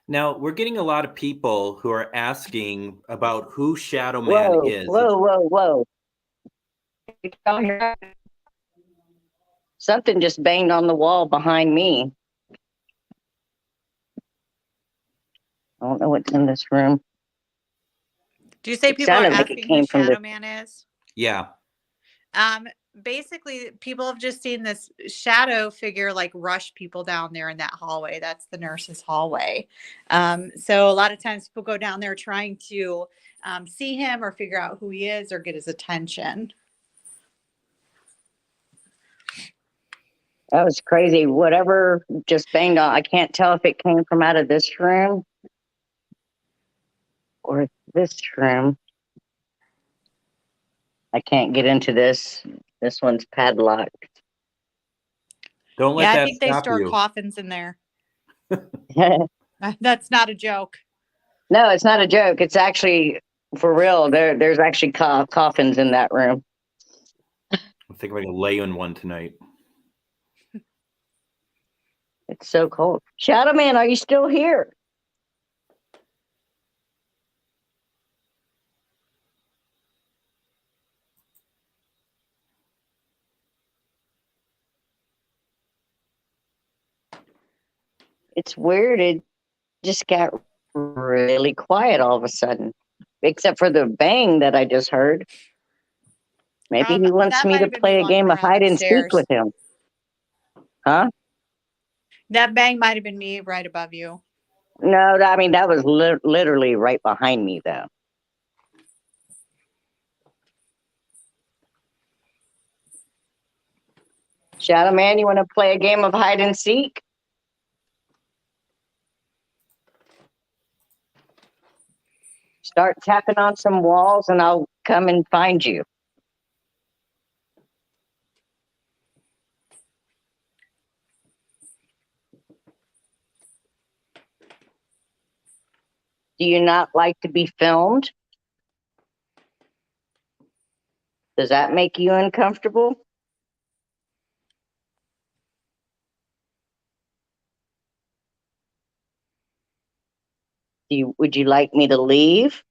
Speaker 2: Now, we're getting a lot of people who are asking about who Shadow Man
Speaker 4: Whoa,
Speaker 2: is.
Speaker 4: whoa. Did y'all hear that? Something just banged on the wall behind me. I don't know what's in this room.
Speaker 3: Do you say
Speaker 4: It
Speaker 3: people are
Speaker 4: sounded like it
Speaker 3: asking who
Speaker 4: came from
Speaker 3: Shadow
Speaker 4: the.
Speaker 3: Man is?
Speaker 2: Yeah.
Speaker 3: Basically, people have just seen this shadow figure like rush people down there in that hallway. That's the nurse's hallway. So a lot of times people go down there trying to see him or figure out who he is or get his attention.
Speaker 4: That was crazy. Whatever just banged on. I can't tell if it came from out of this room or this room. I can't get into this. This one's padlocked.
Speaker 2: Don't let
Speaker 3: Yeah, I
Speaker 2: that
Speaker 3: think they
Speaker 2: stop
Speaker 3: store
Speaker 2: you.
Speaker 3: coffins in there.
Speaker 4: No,
Speaker 3: That's not a joke.
Speaker 4: it's not a joke. It's actually for real. There's actually coffins in that room.
Speaker 2: I think I'm going to lay in one tonight.
Speaker 4: It's so cold. Shadow Man, are you still here? It's weird. It just got really quiet all of a sudden, except for the bang that I just heard. Maybe he wants
Speaker 3: That
Speaker 4: me
Speaker 3: might
Speaker 4: to
Speaker 3: have been me
Speaker 4: play a
Speaker 3: walking
Speaker 4: game of
Speaker 3: around
Speaker 4: hide and seek
Speaker 3: upstairs.
Speaker 4: with him. Huh?
Speaker 3: That bang might have been me right above you.
Speaker 4: No, I mean, that was literally right behind me, though. Shadow Man, you want to play a game of hide and seek? Start tapping on some walls and I'll come and find you. Do you not like to be filmed? Does that make you uncomfortable? Would you like me to leave?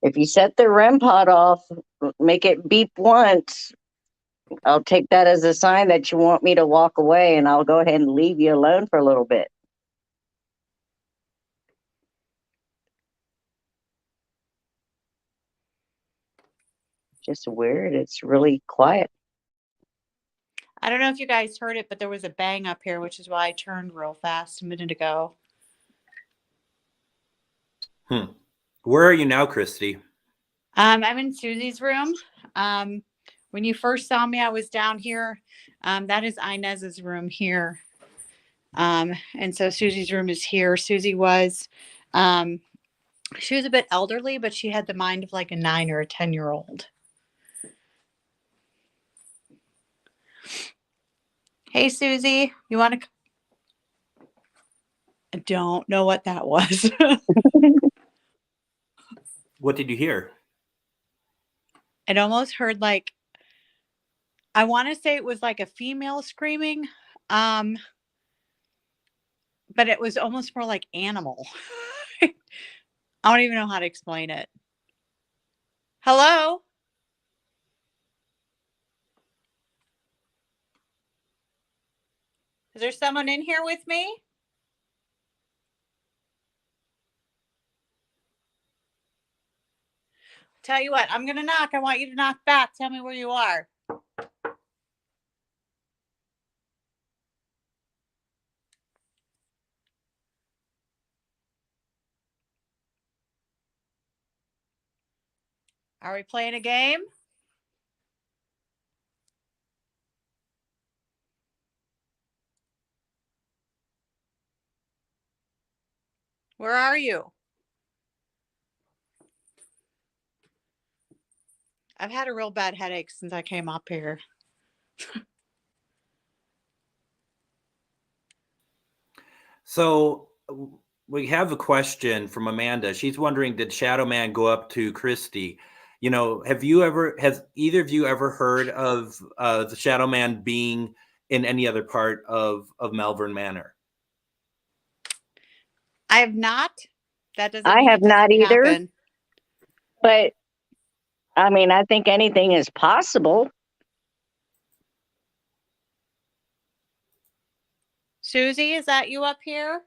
Speaker 4: If you set the REM pod off, make it beep once, I'll take that as a sign that you want me to walk away and I'll go ahead and leave you alone for a little bit. Just weird. It's really quiet.
Speaker 3: I don't know if you guys heard it, but there was a bang up here, which is why I turned real fast a minute ago.
Speaker 2: Where are you now, Christie?
Speaker 3: I'm in Susie's room. When you first saw me, I was down here. That is Inez's room here. And so Susie's room is here. Susie was, she was a bit elderly, but she had the mind of like a 9 or a 10-year-old. Hey, Susie, you want to? I don't know what that was.
Speaker 2: What did you hear?
Speaker 3: It almost heard like, I want to say it was like a female screaming, but it was almost more like animal. I don't even know how to explain it. Hello? Is there someone in here with me? Tell you what, I'm going to knock. I want you to knock back. Tell me where you are. Are we playing a game? Where are you? I've had a real bad headache since I came up here.
Speaker 2: So we have a question from Amanda. She's wondering, did Shadow Man go up to Christie? You know, has either of you ever heard of the Shadow Man being in any other part of Malvern Manor?
Speaker 3: I have not. That doesn't
Speaker 4: I
Speaker 3: mean
Speaker 4: have
Speaker 3: it
Speaker 4: not
Speaker 3: doesn't
Speaker 4: either.
Speaker 3: happen.
Speaker 4: But I mean, I think anything is possible.
Speaker 3: Susie, is that you up here?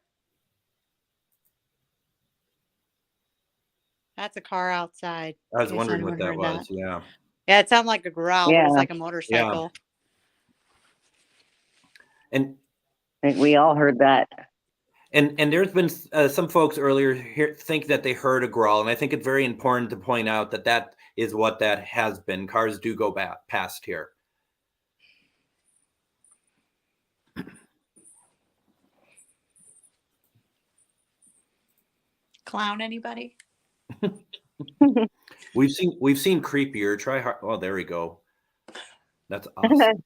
Speaker 3: That's a car outside.
Speaker 2: I was
Speaker 3: in case
Speaker 2: wondering what
Speaker 3: anyone
Speaker 2: that
Speaker 3: heard
Speaker 2: was. Yeah.
Speaker 3: Yeah, it sounded like a growl, but
Speaker 4: Yeah.
Speaker 3: it's like a motorcycle.
Speaker 2: And
Speaker 4: I think we all heard that.
Speaker 2: And there's been some folks earlier here think that they heard a growl, and I think it's very important to point out that that is what that has been. Cars do go past here.
Speaker 3: Clown anybody?
Speaker 2: We've seen creepier. Try hard. Oh, there we go. That's awesome.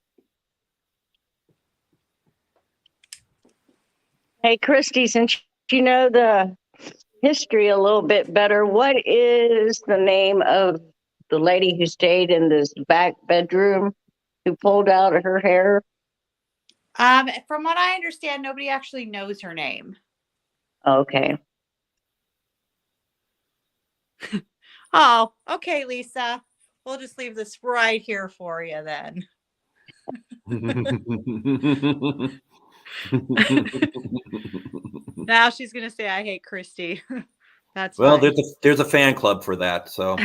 Speaker 4: Hey, Christy, since you know the history a little bit better, what is the name of the lady who stayed in this back bedroom who pulled out her hair?
Speaker 3: From what I understand, nobody actually knows her name.
Speaker 4: Okay.
Speaker 3: Oh, okay, Lisa. We'll just leave this right here for you then. Now she's gonna say I hate Christie. That's
Speaker 2: well,
Speaker 3: fine.
Speaker 2: there's a fan club for that. So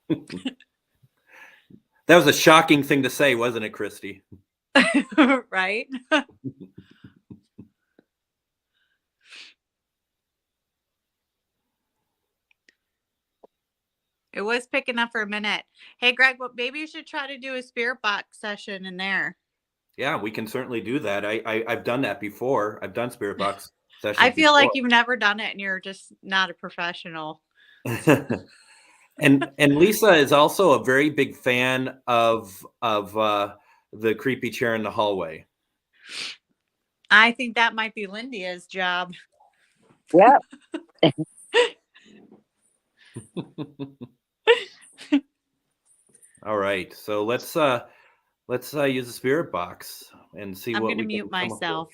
Speaker 2: that was a shocking thing to say, wasn't it, Christie?
Speaker 3: Right? It was picking up for a minute. Hey, Greg, well, maybe you should try to do a spirit box session in there.
Speaker 2: Yeah, we can certainly do that. I've done that before. I've done spirit box sessions.
Speaker 3: I feel
Speaker 2: before.
Speaker 3: like you've never done it and you're just not a professional.
Speaker 2: and Lisa is also a very big fan of the creepy chair in the hallway.
Speaker 3: I think that might be Lyndia's job.
Speaker 4: Yep.
Speaker 2: All right, so let's use the spirit box and see
Speaker 3: I'm
Speaker 2: what
Speaker 3: going to
Speaker 2: we
Speaker 3: mute
Speaker 2: can come up with.
Speaker 3: myself.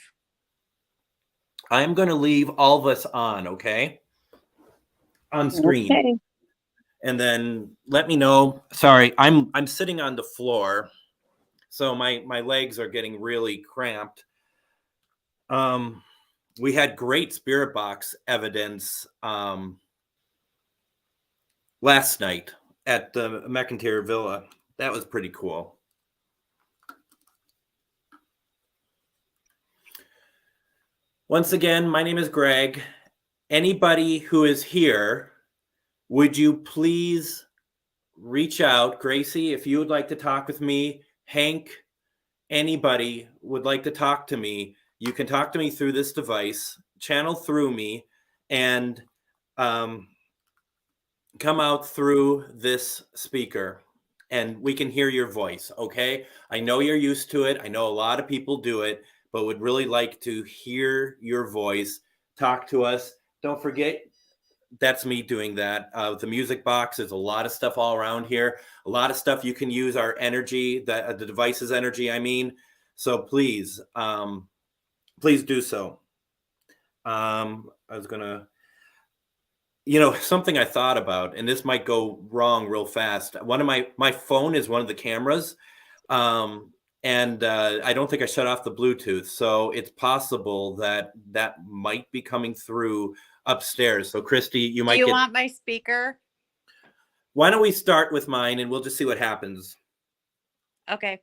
Speaker 2: I'm going to leave all of us on, okay? On screen.
Speaker 4: Okay.
Speaker 2: And then let me know. Sorry, I'm sitting on the floor, so my legs are getting really cramped. We had great spirit box evidence last night at the McIntyre Villa. That was pretty cool. Once again, my name is Greg. Anybody who is here, would you please reach out? Gracie, if you would like to talk with me, Hank, anybody would like to talk to me, you can talk to me through this device, channel through me, and come out through this speaker, and we can hear your voice, okay? I know you're used to it. I know a lot of people do it, but would really like to hear your voice. Talk to us. Don't forget, that's me doing that. The music box, there's a lot of stuff all around here. A lot of stuff you can use our energy, the device's energy, I mean. So please, please do so. I was going to, something I thought about, and this might go wrong real fast. One of my phone is one of the cameras. And I don't think I shut off the Bluetooth. So it's possible that might be coming through upstairs. So Christy, you might
Speaker 3: Do you want my speaker?
Speaker 2: Why don't we start with mine and we'll just see what happens.
Speaker 3: Okay.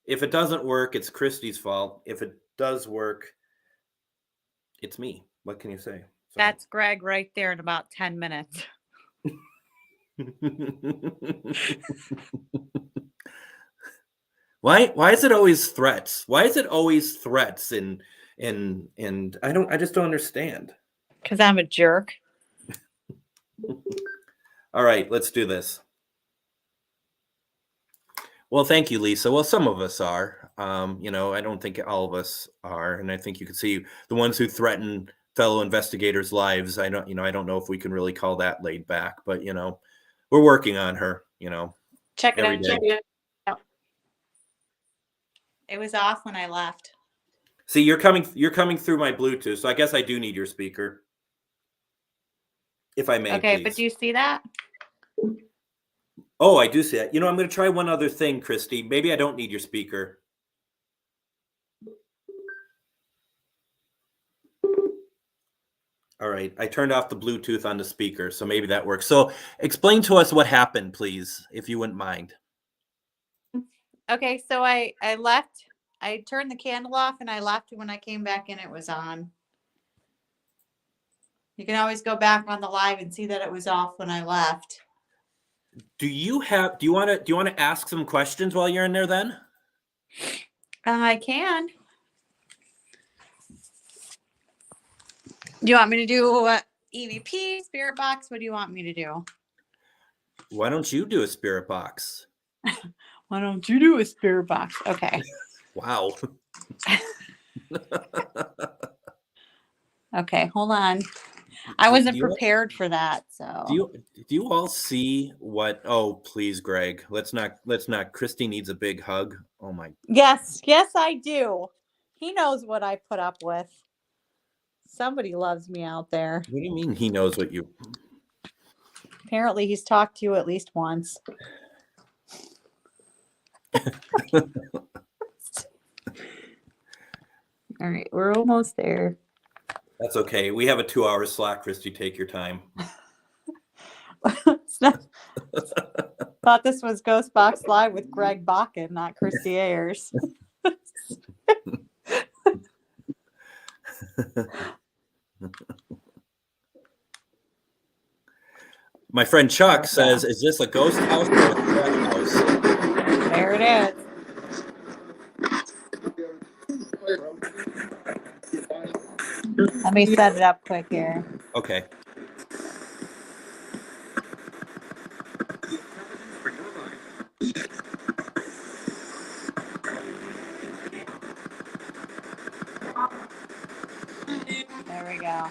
Speaker 2: If it doesn't work, it's Christy's fault. If it does work, it's me. What can you say? So.
Speaker 3: That's Greg right there in about 10 minutes.
Speaker 2: Why is it always threats? Why is it always threats and I just don't understand.
Speaker 3: Because I'm a jerk.
Speaker 2: All right, let's do this. Well, thank you, Lisa. Well, some of us are. I don't think all of us are, and I think you can see the ones who threaten fellow investigators' lives. I don't know if we can really call that laid back, but we're working on her.
Speaker 3: Check it
Speaker 2: every
Speaker 3: out.
Speaker 2: day.
Speaker 3: Check it out. It was off when I left.
Speaker 2: See, you're coming through my Bluetooth, so I guess I do need your speaker, if I may.
Speaker 3: Okay,
Speaker 2: please.
Speaker 3: but do you see that?
Speaker 2: Oh, I do see that. I'm going to try one other thing, Christy. Maybe I don't need your speaker. All right, I turned off the Bluetooth on the speaker, so maybe that works. So explain to us what happened, please, if you wouldn't mind.
Speaker 3: Okay, so I left. I turned the candle off and I left, and when I came back in, it was on. You can always go back on the live and see that it was off when I left.
Speaker 2: Do you want to ask some questions while you're in there then?
Speaker 3: I can. Do you want me to do EVP, spirit box? What do you want me to do?
Speaker 2: Why don't you do a spirit box?
Speaker 3: Why don't you do a spirit box? Okay.
Speaker 2: Wow.
Speaker 3: Okay, hold on. I wasn't prepared for that. So
Speaker 2: do you all see what? Oh, please, Greg. Let's not. Christy needs a big hug. Oh my.
Speaker 3: Yes, I do. He knows what I put up with. Somebody loves me out there.
Speaker 2: What do you mean he knows what you?
Speaker 3: Apparently he's talked to you at least once. All right, we're almost there.
Speaker 2: That's okay. We have a 2-hour slot, Christy. Take your time.
Speaker 3: Thought this was GhostBox Live with Greg Bakken, not Christie Ayers.
Speaker 2: My friend Chuck says, "Is this a ghost house or a threat house?"
Speaker 3: There it is. Let me set it up quick here.
Speaker 2: Okay.
Speaker 3: There we go.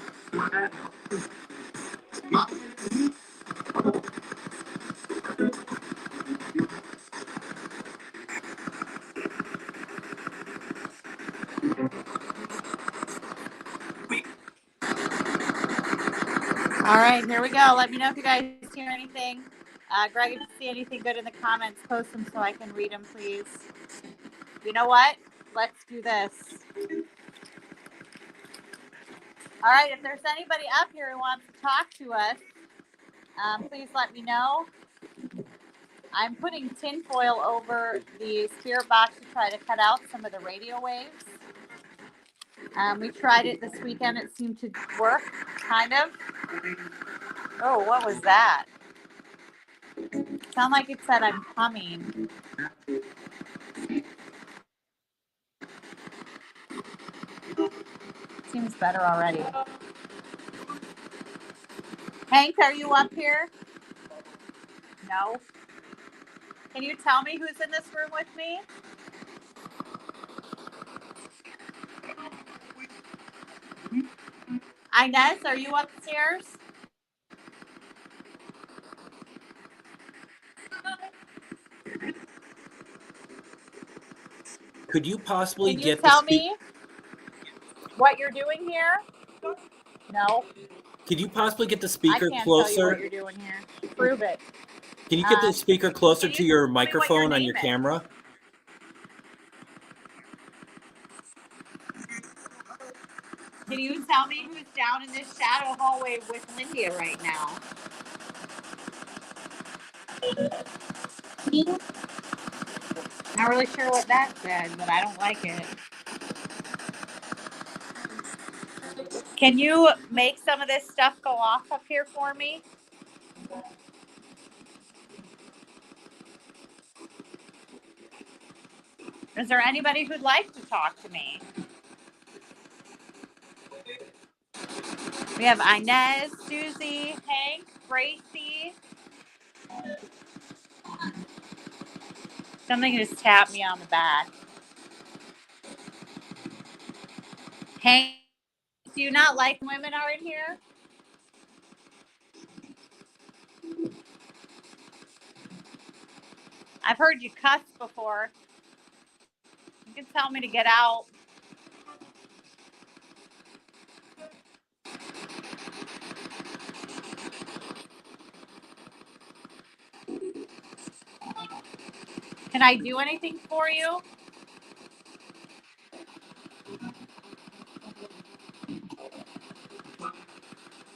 Speaker 3: All right, here we go. Let me know if you guys hear anything. Greg, if you see anything good in the comments, post them so I can read them, please. You know what? Let's do this. All right, if there's anybody up here who wants to talk to us, please let me know. I'm putting tinfoil over the spirit box to try to cut out some of the radio waves. We tried it this weekend. It seemed to work, kind of. Oh, what was that? Sound like it said I'm humming. Seems better already. Hank, are you up here? No. Can you tell me who's in this room with me? Inez, are you upstairs?
Speaker 2: Could you possibly
Speaker 3: Can you
Speaker 2: get
Speaker 3: tell me what you're doing here? No.
Speaker 2: Could you possibly get the
Speaker 3: I
Speaker 2: speaker
Speaker 3: can't tell you
Speaker 2: closer?
Speaker 3: what you're doing here. Prove it.
Speaker 2: Can you get the speaker closer to your microphone on your
Speaker 3: name is.
Speaker 2: camera?
Speaker 3: Can you tell me who's down in this shadow hallway with Lyndia right now? Not really sure what that said, but I don't like it. Can you make some of this stuff go off up here for me? Is there anybody who'd like to talk to me? We have Inez, Susie, Hank, Gracie, Something just tapped me on the back. Hank, do you not like women are in here? I've heard you cuss before. You can tell me to get out. Can I do anything for you?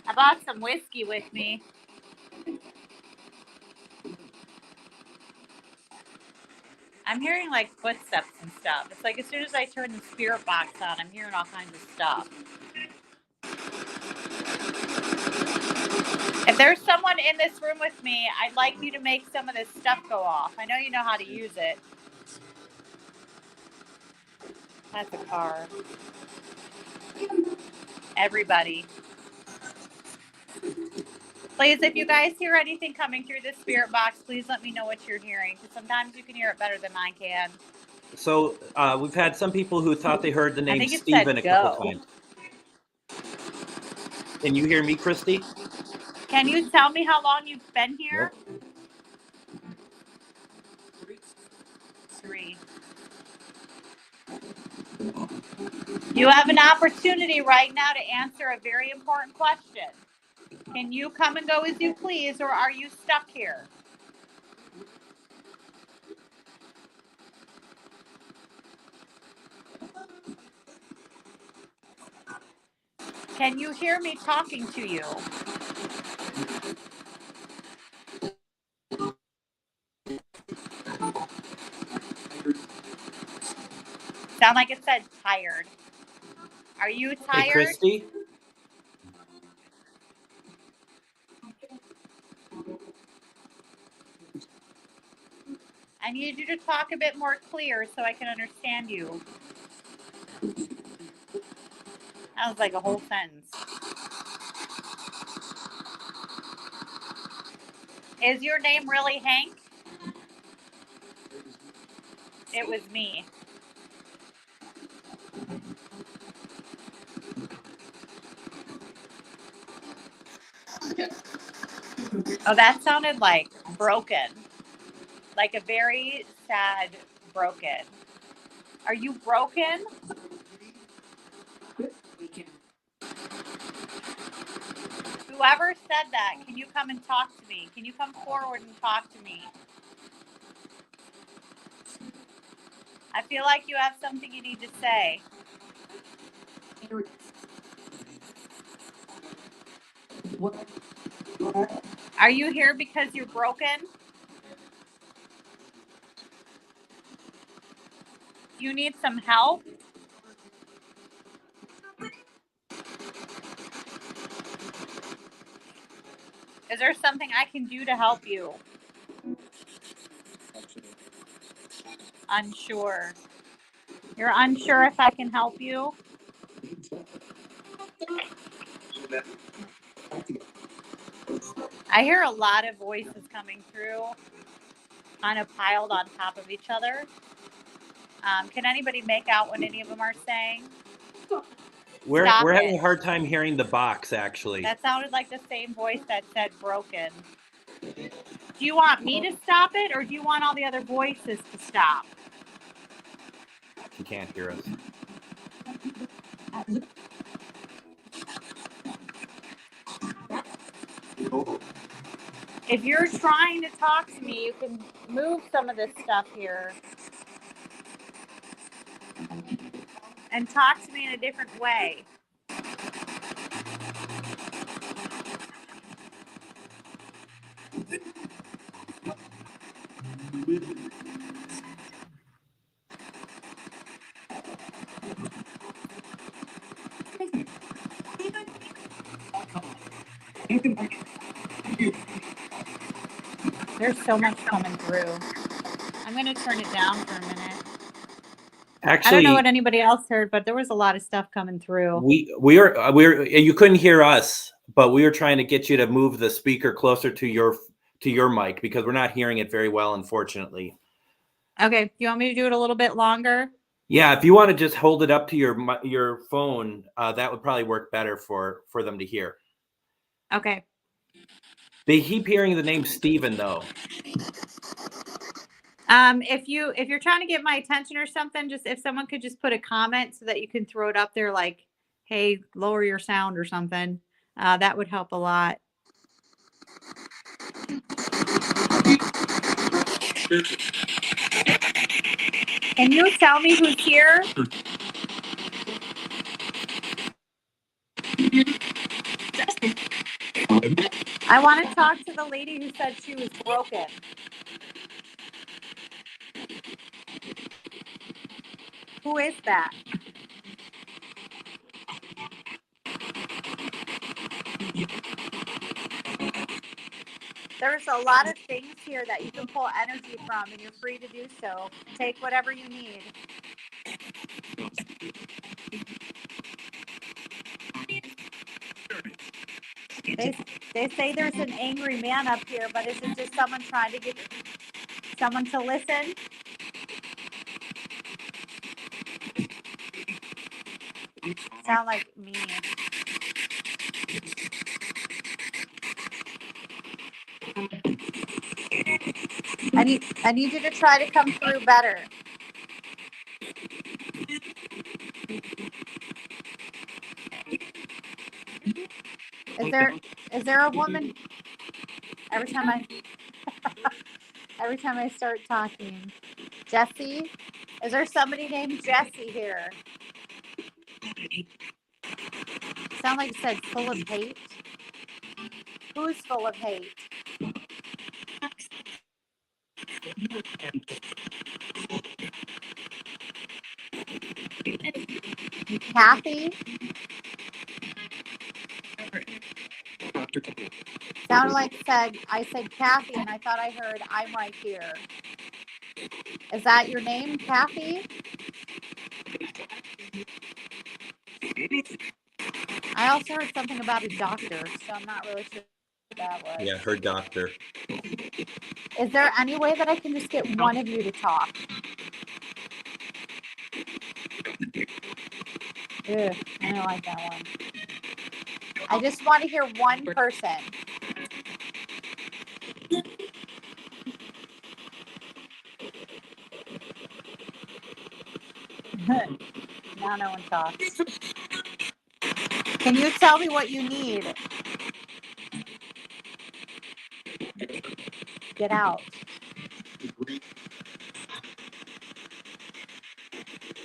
Speaker 3: I bought some whiskey with me. I'm hearing like footsteps and stuff. It's like as soon as I turn the spirit box on, I'm hearing all kinds of stuff. If there's someone in this room with me, I'd like you to make some of this stuff go off. I know you know how to use it. That's a car. Everybody. Please, if you guys hear anything coming through the spirit box, please let me know what you're hearing. Because sometimes you can hear it better than I can.
Speaker 2: So we've had some people who thought they heard the name
Speaker 3: think it
Speaker 2: Steven
Speaker 3: said
Speaker 2: a couple
Speaker 3: go.
Speaker 2: times. Can you hear me, Christie?
Speaker 3: Can you tell me how long you've been here?
Speaker 2: Nope.
Speaker 3: 3. You have an opportunity right now to answer a very important question. Can you come and go as you please, or are you stuck here? Can you hear me talking to you? Sound like it said tired. Are you tired?
Speaker 2: Hey, Christie?
Speaker 3: I need you to talk a bit more clear so I can understand you. That was like a whole sentence. Is your name really Hank? It was me. Oh, that sounded like broken. Like a very sad broken. Are you broken? Whoever said that, can you come and talk to me? Can you come forward and talk to me? I feel like you have something you need to say. Are you here because you're broken? You need some help? Is there something I can do to help you? Unsure. You're unsure if I can help you? I hear a lot of voices coming through, kind of piled on top of each other. Can anybody make out what any of them are saying?
Speaker 2: We're having a hard time hearing the box, actually.
Speaker 3: That sounded like the same voice that said broken. Do you want me to stop it, or do you want all the other voices to stop?
Speaker 2: She can't hear us.
Speaker 3: If you're trying to talk to me, you can move some of this stuff here and talk to me in a different way. There's so much coming through. I'm going to turn it down for a minute.
Speaker 2: Actually,
Speaker 3: I don't know what anybody else heard, but there was a lot of stuff coming through.
Speaker 2: we're you couldn't hear us, but we were trying to get you to move the speaker closer to your mic because we're not hearing it very well, unfortunately.
Speaker 3: Okay. You want me to do it a little bit longer?
Speaker 2: Yeah, if you want to just hold it up to your phone, that would probably work better for them to hear.
Speaker 3: Okay.
Speaker 2: They keep hearing the name Steven, though.
Speaker 3: If you're trying to get my attention or something, just if someone could just put a comment so that you can throw it up there, like, "Hey, lower your sound" or something, that would help a lot. Can you tell me who's here? I want to talk to the lady who said she was broken. Who is that? There's a lot of things here that you can pull energy from, and you're free to do so. Take whatever you need. They say there's an angry man up here, but is it just someone trying to get someone to listen? Sound like me. I need you to try to come through better. Is there a woman? Every time I start talking, Jesse, is there somebody named Jesse here? Sound like you said full of hate. Who's full of hate? Kathy? Sounded like I said Kathy, and I thought I heard I'm right here. Is that your name, Kathy? I also heard something about a doctor, so I'm not really sure what that was.
Speaker 2: Yeah, her doctor.
Speaker 3: Is there any way that I can just get one of you to talk? Ugh, I don't like that one. I just want to hear one person. Now no one talks. Can you tell me what you need? Get out.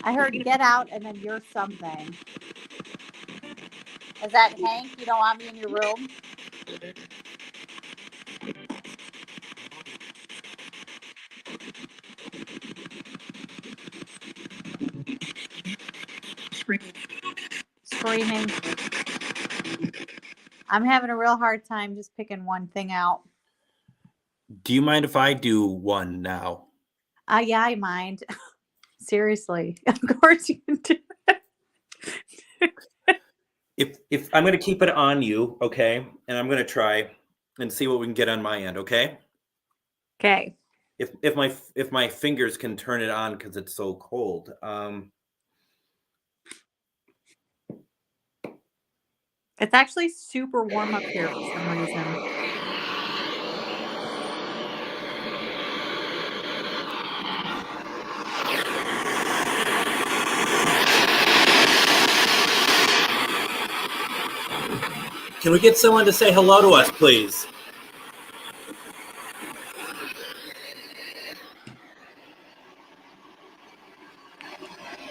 Speaker 3: I heard get out and then you're something. Is that Hank? You don't want me in your room? Screaming. I'm having a real hard time just picking one thing out.
Speaker 2: Do you mind if I do one now?
Speaker 3: Yeah, I mind. Seriously. Of course you can do it.
Speaker 2: If I'm going to keep it on you, okay? And I'm going to try and see what we can get on my end, okay?
Speaker 3: Okay.
Speaker 2: If my fingers can turn it on because it's so cold.
Speaker 3: It's actually super warm up here for some reason.
Speaker 2: Can we get someone to say hello to us, please?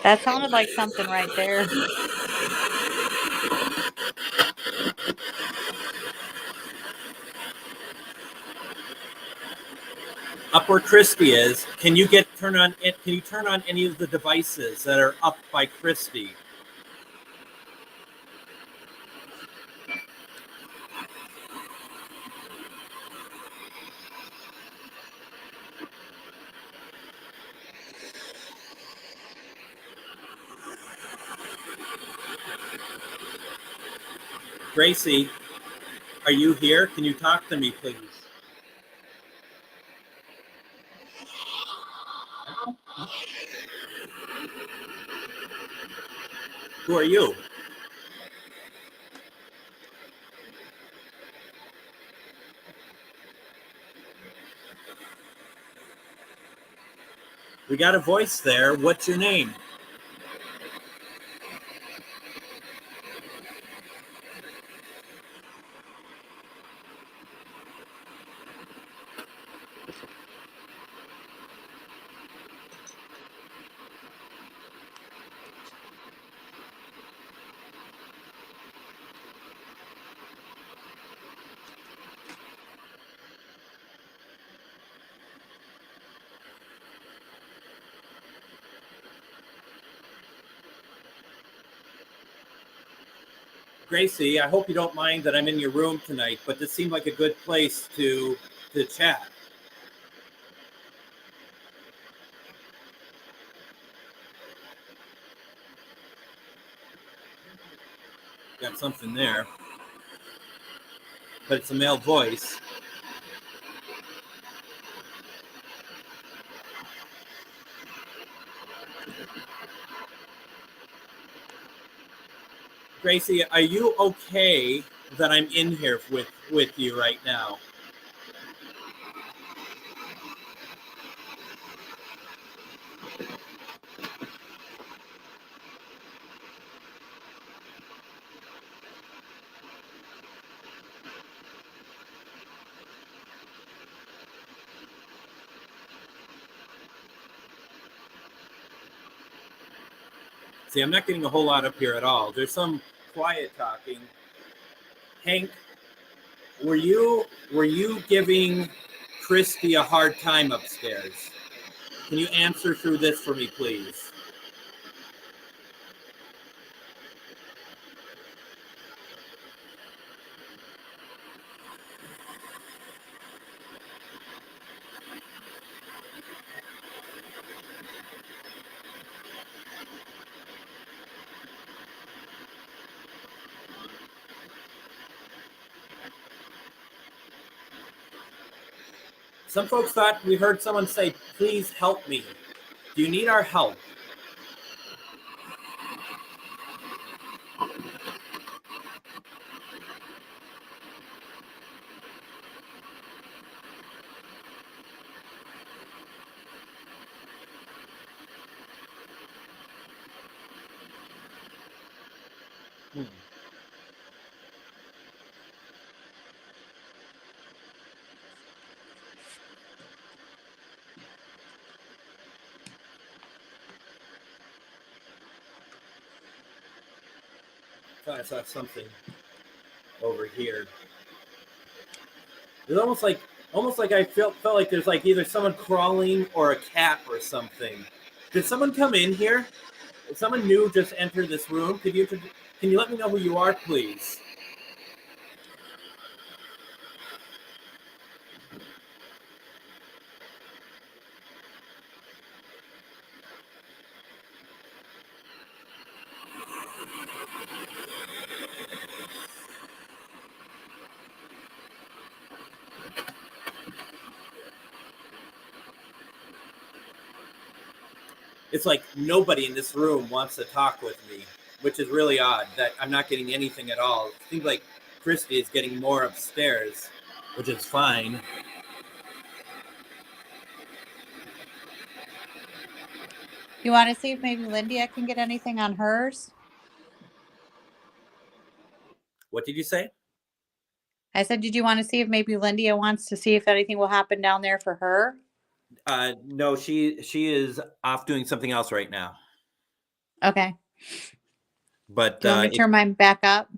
Speaker 3: That sounded like something right there.
Speaker 2: Up where Christie is, can you turn on any of the devices that are up by Christie? Gracie, are you here? Can you talk to me, please? Who are you? We got a voice there. What's your name? Gracie, I hope you don't mind that I'm in your room tonight, but this seemed like a good place to chat. Got something there, but it's a male voice. Gracie, are you okay that I'm in here with you right now? See, I'm not getting a whole lot up here at all. There's some quiet talking. Hank, were you giving Christie a hard time upstairs? Can you answer through this for me, please? Some folks thought we heard someone say, please help me. Do you need our help? I saw something over here. It's almost like I felt like there's like either someone crawling or a cat or something. Did someone come in here? Did someone new just enter this room? Can you let me know who you are, please? It's like nobody in this room wants to talk with me, which is really odd that I'm not getting anything at all. It seems like Christie is getting more upstairs, which is fine.
Speaker 3: You want to see if maybe Lyndia can get anything on hers?
Speaker 2: What did you say?
Speaker 3: I said, did you want to see if maybe Lyndia wants to see if anything will happen down there for her?
Speaker 2: No, she is off doing something else right now.
Speaker 3: Okay.
Speaker 2: But
Speaker 3: do you want me to turn mine back up?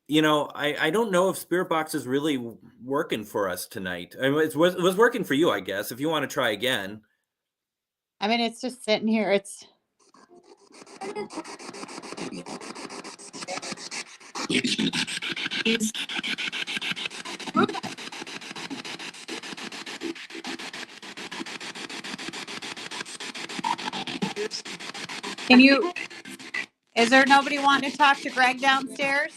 Speaker 2: You know, I don't know if Spirit Box is really working for us tonight. I mean, it was working for you, I guess. If you want to try again.
Speaker 3: I mean, it's just sitting here. It's. Is there nobody wanting to talk to Greg downstairs?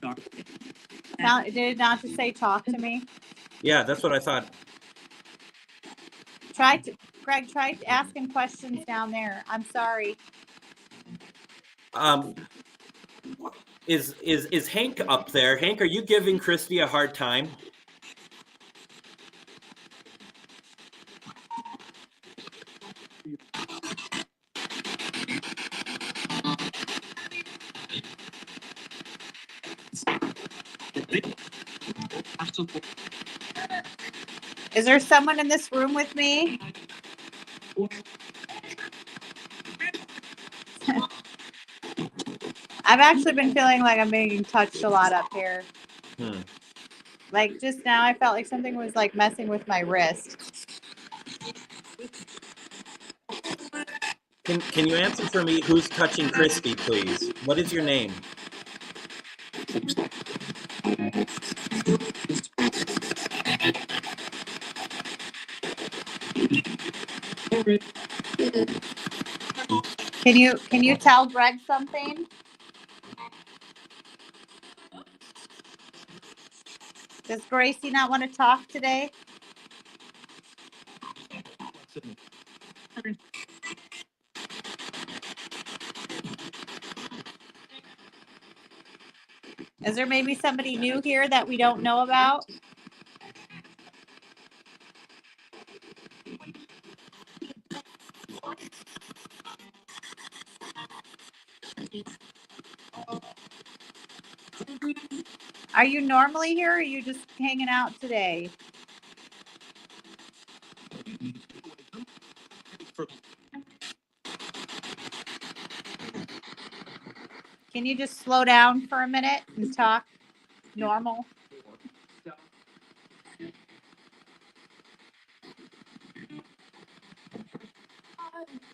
Speaker 3: Did it not just say talk to me?
Speaker 2: Yeah, that's what I thought.
Speaker 3: Greg, try asking questions down there. I'm sorry.
Speaker 2: Is Hank up there? Hank, are you giving Christie a hard time?
Speaker 3: Is there someone in this room with me? I've actually been feeling like I'm being touched a lot up here. Like just now, I felt like something was like messing with my wrist.
Speaker 2: Can you answer for me who's touching Christie, please? What is your name?
Speaker 3: Can you tell Greg something? Does Gracie not want to talk today? Is there maybe somebody new here that we don't know about? Are you normally here or are you just hanging out today? Can you just slow down for a minute and talk normal?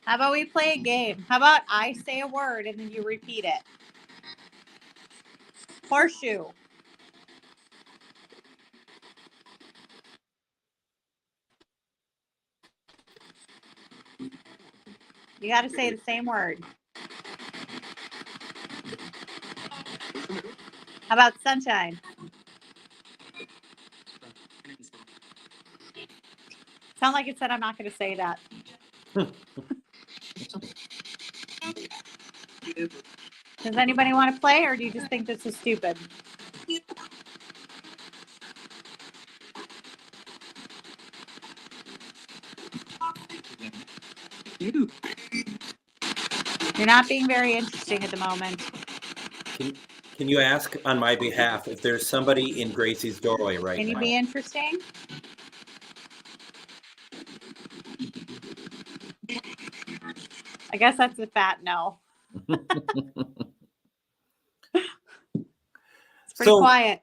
Speaker 3: How about we play a game? How about I say a word and then you repeat it? Horseshoe. You got to say the same word. How about sunshine? Sound like it said I'm not going to say that. Does anybody want to play or do you just think this is stupid? You're not being very interesting at the moment.
Speaker 2: Can you ask on my behalf if there's somebody in Gracie's doorway right now?
Speaker 3: Can you be interesting? I guess that's a fat no. It's pretty quiet.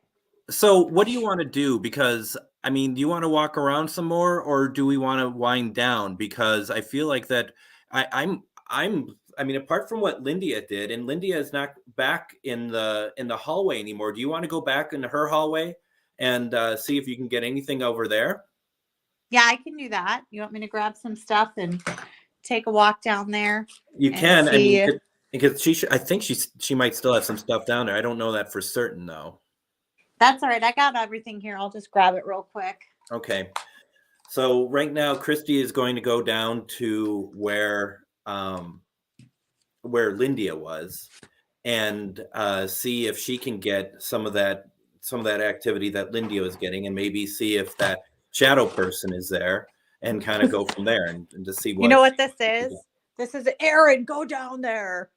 Speaker 2: So what do you want to do? Because I mean, do you want to walk around some more or do we want to wind down? Because I feel like that I mean, apart from what Lyndia did, and Lyndia is not back in the hallway anymore. Do you want to go back into her hallway and see if you can get anything over there?
Speaker 3: Yeah, I can do that. You want me to grab some stuff and take a walk down there?
Speaker 2: You can. I mean, because I think she might still have some stuff down there. I don't know that for certain though.
Speaker 3: That's all right. I got everything here. I'll just grab it real quick.
Speaker 2: Okay. So right now, Christie is going to go down to where Lyndia was and see if she can get some of that activity that Lyndia was getting, and maybe see if that shadow person is there, and kind of go from there and to see what.
Speaker 3: You know what this is? This is Aaron. Go down there.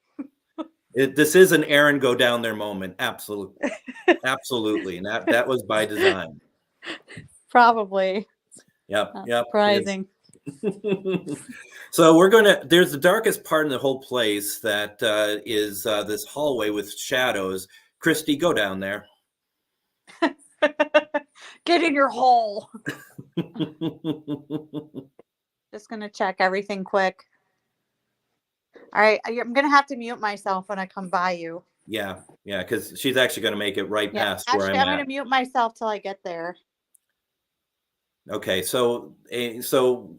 Speaker 2: This is an Aaron go down there moment. Absolutely. Absolutely. And that was by design.
Speaker 3: Probably.
Speaker 2: Yep.
Speaker 3: Surprising.
Speaker 2: So there's the darkest part in the whole place that is this hallway with shadows. Christie, go down there.
Speaker 3: Get in your hole. Just going to check everything quick. All right, I'm going to have to mute myself when I come by you.
Speaker 2: Yeah, because she's actually going to make it right past where I'm
Speaker 3: going to mute myself till I get there.
Speaker 2: Okay, so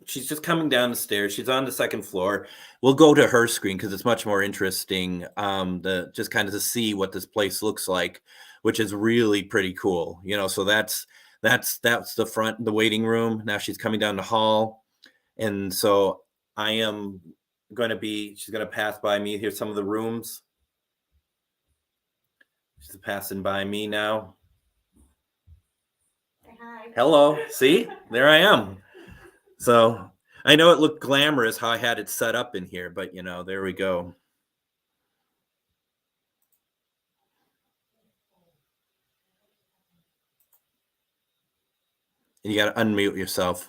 Speaker 2: she's just coming down the stairs. She's on the second floor. We'll go to her screen because it's much more interesting just kind of to see what this place looks like, which is really pretty cool. So that's the front, the waiting room. Now she's coming down the hall. And so I am going to she's going to pass by me. Here's some of the rooms. She's passing by me now. Hi. Hello. See, there I am. So I know it looked glamorous how I had it set up in here, but there we go. And you got to unmute yourself.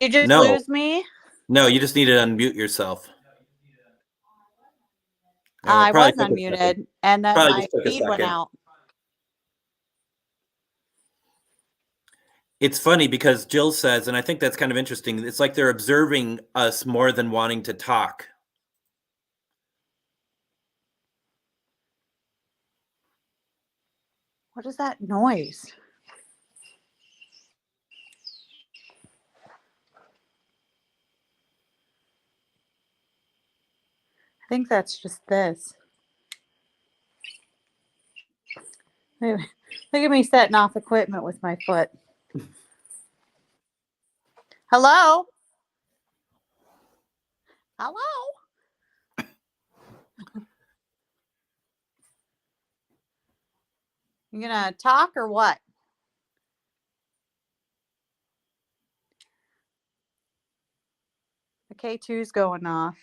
Speaker 3: You just lose me?
Speaker 2: No, you just need to unmute yourself.
Speaker 3: I was unmuted, and then my feed went out.
Speaker 2: It's funny because Jill says, and I think that's kind of interesting, it's like they're observing us more than wanting to talk.
Speaker 3: What is that noise? I think that's just this. Look at me setting off equipment with my foot. Hello? Hello? You gonna talk or what? The K2's going off.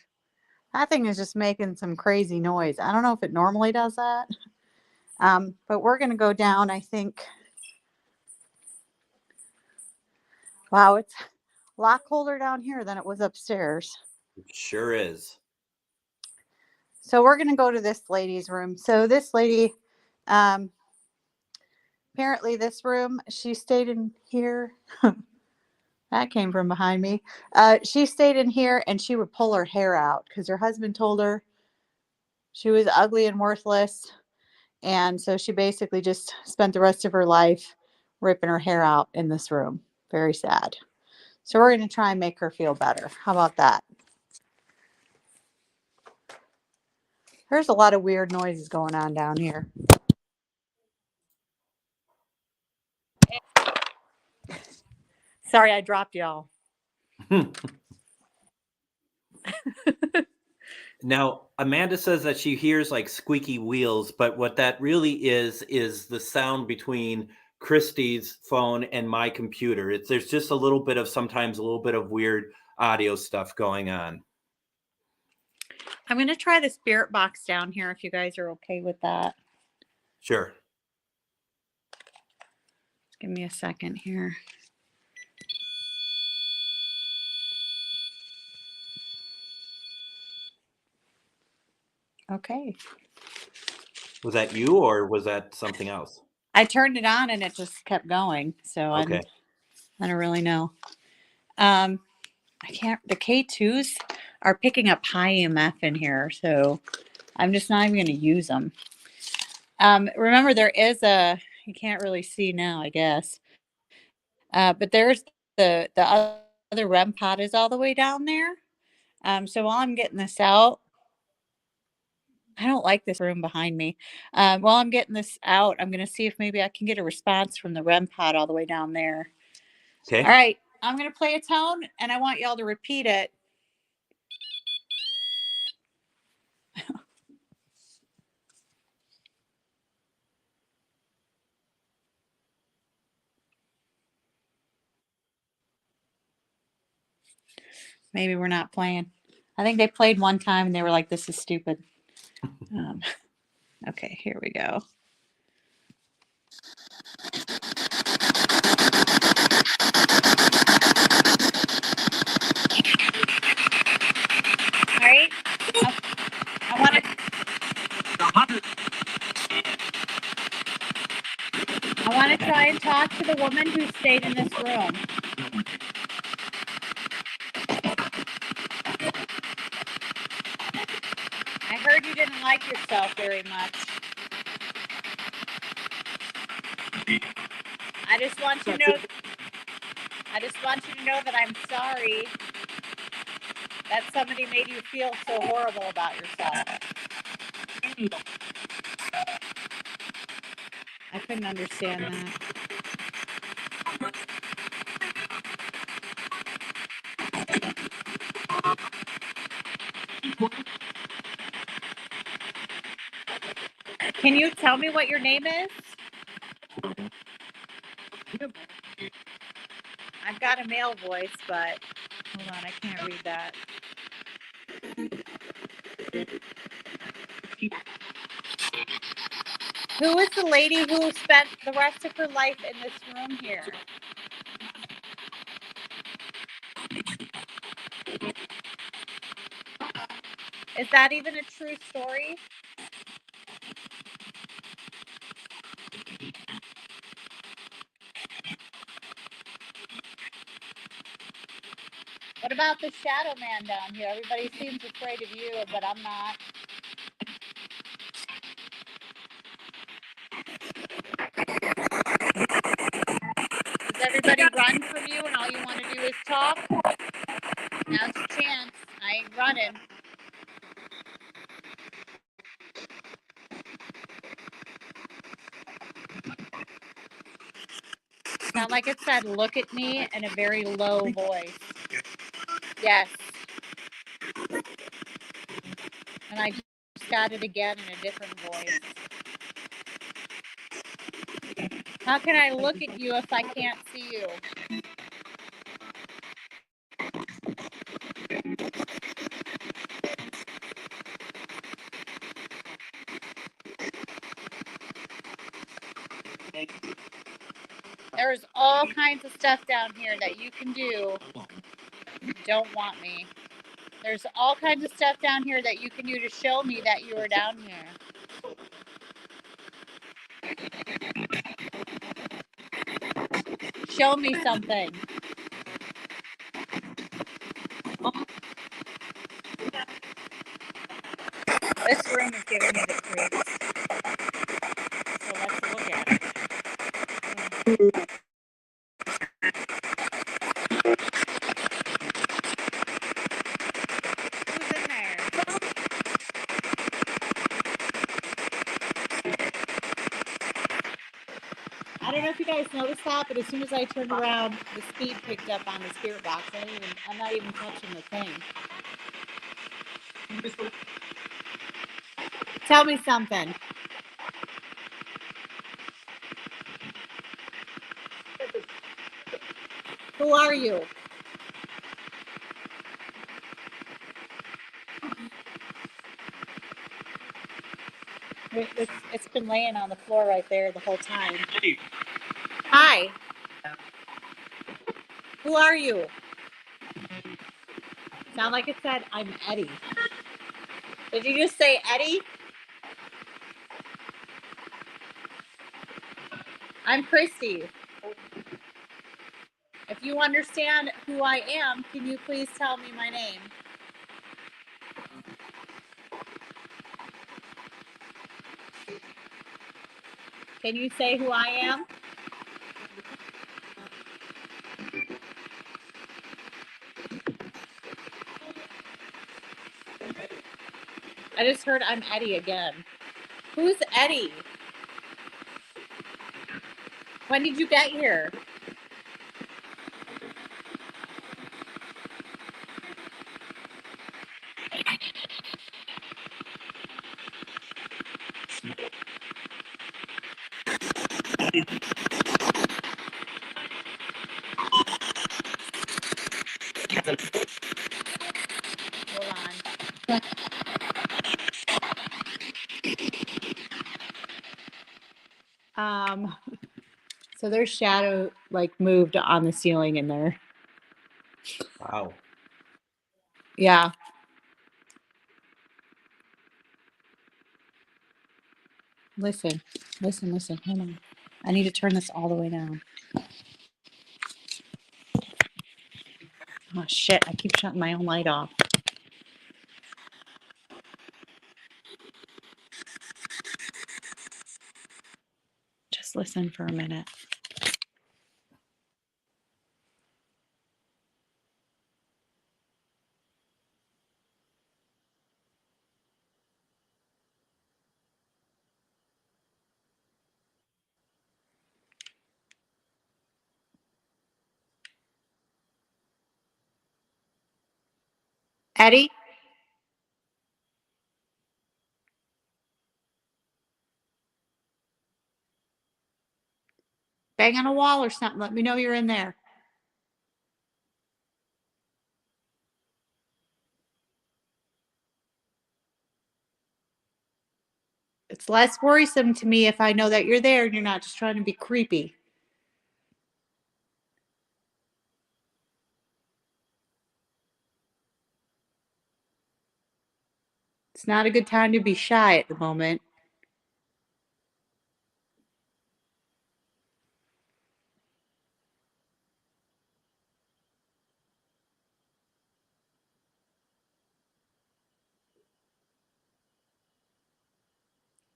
Speaker 3: That thing is just making some crazy noise. I don't know if it normally does that. But we're going to go down, I think. Wow, it's a lot colder down here than it was upstairs.
Speaker 2: It sure is.
Speaker 3: So we're going to go to this lady's room. So this lady, apparently this room, she stayed in here. That came from behind me. She stayed in here and she would pull her hair out because her husband told her she was ugly and worthless. And so she basically just spent the rest of her life ripping her hair out in this room. Very sad. So we're going to try and make her feel better. How about that? There's a lot of weird noises going on down here. Sorry, I dropped y'all.
Speaker 2: Now, Amanda says that she hears like squeaky wheels, but what that really is the sound between Christie's phone and my computer. There's just sometimes a little bit of weird audio stuff going on.
Speaker 3: I'm going to try the spirit box down here if you guys are okay with that.
Speaker 2: Sure.
Speaker 3: Give me a second here. Okay.
Speaker 2: Was that you or was that something else?
Speaker 3: I turned it on and it just kept going. So
Speaker 2: okay.
Speaker 3: I don't really know. The K2s are picking up high EMF in here. So I'm just not even going to use them. Remember, there is you can't really see now, I guess. But there's the other REM pod is all the way down there. So while I'm getting this out, I don't like this room behind me. While I'm getting this out, I'm going to see if maybe I can get a response from the REM pod all the way down there.
Speaker 2: Okay.
Speaker 3: All right. I'm going to play a tone and I want y'all to repeat it. Maybe we're not playing. I think they played one time and they were like, this is stupid. Okay, here we go. All right. I want to try and talk to the woman who stayed in this room. I heard you didn't like yourself very much. I just want you to know that I'm sorry that somebody made you feel so horrible about yourself. I couldn't understand that. Can you tell me what your name is? I've got a male voice, but hold on, I can't read that. Who is the lady who spent the rest of her life in this room here? Is that even a true story? What about the shadow man down here? Everybody seems afraid of you, but I'm not. Does everybody run from you and all you want to do is talk? Now's your chance. I ain't running. Sound like it said, look at me in a very low voice. Yes. And I just got it again in a different voice. How can I look at you if I can't see you? There's all kinds of stuff down here that you can do. Don't want me. There's all kinds of stuff down here that you can do to show me that you are down here. Show me something. This room is giving me the creeps. So let's look at it. Who's in there? I don't know if you guys noticed that, but as soon as I turned around, the speed picked up on the spirit box. I'm not even touching the thing. Tell me something. Who are you? It's been laying on the floor right there the whole time. Hi. Who are you? Sound like it said, I'm Eddie. Did you just say Eddie? I'm Christie. If you understand who I am, can you please tell me my name? Can you say who I am? I just heard I'm Eddie again. Who's Eddie? When did you get here? Hold on. So their shadow like moved on the ceiling in there.
Speaker 2: Wow.
Speaker 3: Yeah. Listen. Hold on. I need to turn this all the way down. Oh shit, I keep shutting my own light off. Just listen for a minute. Eddie? Bang on a wall or something. Let me know you're in there. It's less worrisome to me if I know that you're there and you're not just trying to be creepy. It's not a good time to be shy at the moment.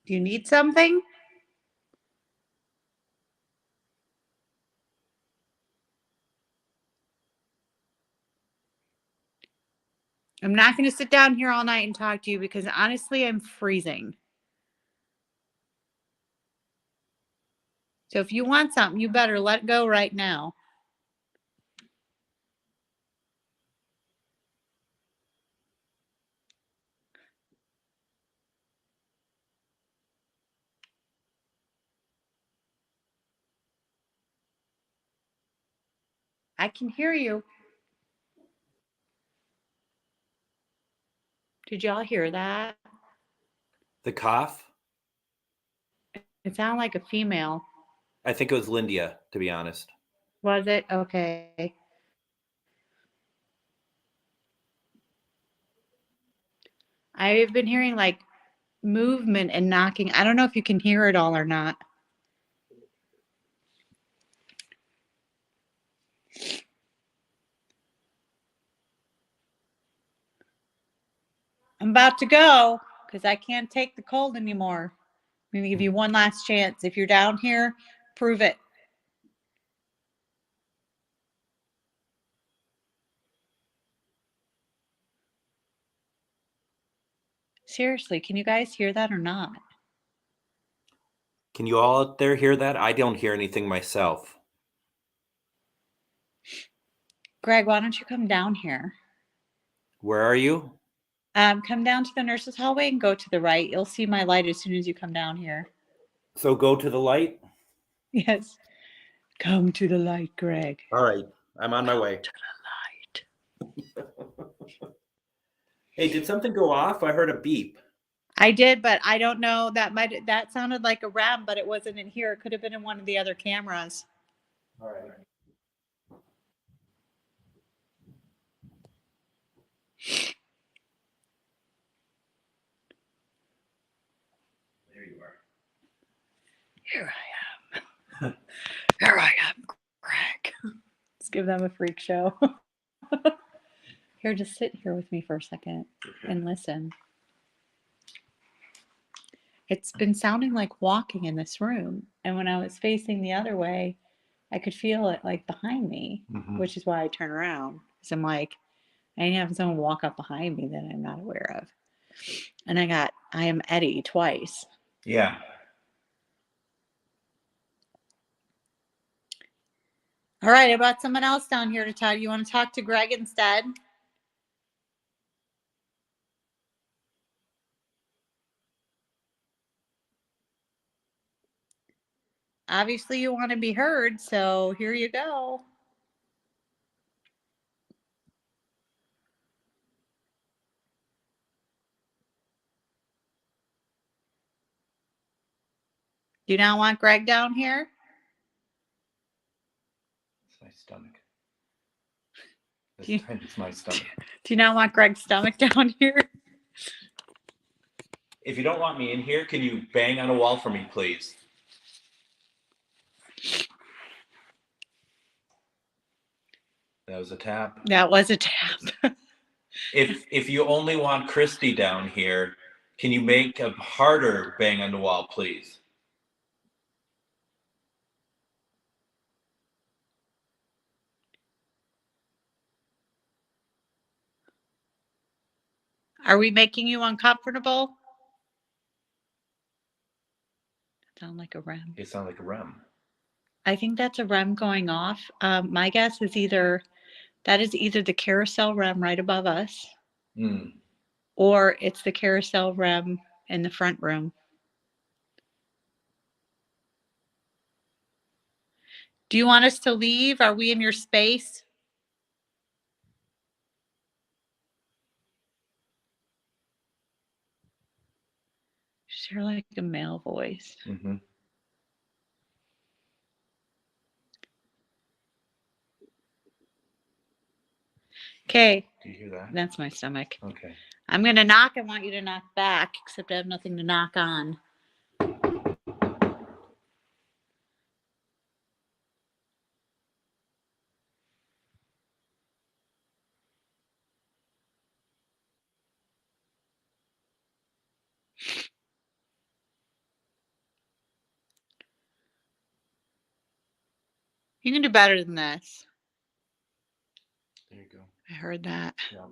Speaker 3: Do you need something? I'm not going to sit down here all night and talk to you because honestly, I'm freezing. So if you want something, you better let go right now. I can hear you. Did y'all hear that?
Speaker 2: The cough?
Speaker 3: It sounded like a female.
Speaker 2: I think it was Lyndia, to be honest.
Speaker 3: Was it? Okay. I've been hearing like movement and knocking. I don't know if you can hear it all or not. I'm about to go because I can't take the cold anymore. I'm going to give you one last chance. If you're down here, prove it. Seriously, can you guys hear that or not?
Speaker 2: Can you all out there hear that? I don't hear anything myself.
Speaker 3: Greg, why don't you come down here?
Speaker 2: Where are you?
Speaker 3: Come down to the nurse's hallway and go to the right. You'll see my light as soon as you come down here.
Speaker 2: So go to the light?
Speaker 3: Yes. Come to the light, Greg.
Speaker 2: All right. I'm on my way.
Speaker 3: To the light.
Speaker 2: Hey, did something go off? I heard a beep.
Speaker 3: I did, but I don't know. That sounded like a ram, but it wasn't in here. It could have been in one of the other cameras.
Speaker 2: All right. There you are.
Speaker 3: Here I am. Here I am, Greg. Let's give them a freak show. Here, just sit here with me for a second and listen. It's been sounding like walking in this room. And when I was facing the other way, I could feel it like behind me, which is why I turn around. Because I'm like, I didn't have someone walk up behind me that I'm not aware of. And I am Eddie twice.
Speaker 2: Yeah.
Speaker 3: All right, I brought someone else down here to tell you. You want to talk to Greg instead? Obviously, you want to be heard, so here you go. Do you not want Greg down here?
Speaker 2: It's my stomach. This time it's my stomach.
Speaker 3: Do you not want Greg's stomach down here?
Speaker 2: If you don't want me in here, can you bang on a wall for me, please? That was a tap.
Speaker 3: That was a tap.
Speaker 2: If you only want Christie down here, can you make a harder bang on the wall, please?
Speaker 3: Are we making you uncomfortable? Sound like a REM.
Speaker 2: It sounds like a REM.
Speaker 3: I think that's a REM going off. My guess is that is either the carousel REM right above us, or it's the carousel REM in the front room. Do you want us to leave? Are we in your space? Share like a male voice.
Speaker 2: Mm-hmm.
Speaker 3: Okay.
Speaker 2: Do you hear that?
Speaker 3: That's my stomach.
Speaker 2: Okay.
Speaker 3: I'm going to knock. I want you to knock back, except I have nothing to knock on. You can do better than this.
Speaker 2: There you go.
Speaker 3: I heard that.
Speaker 2: Yeah.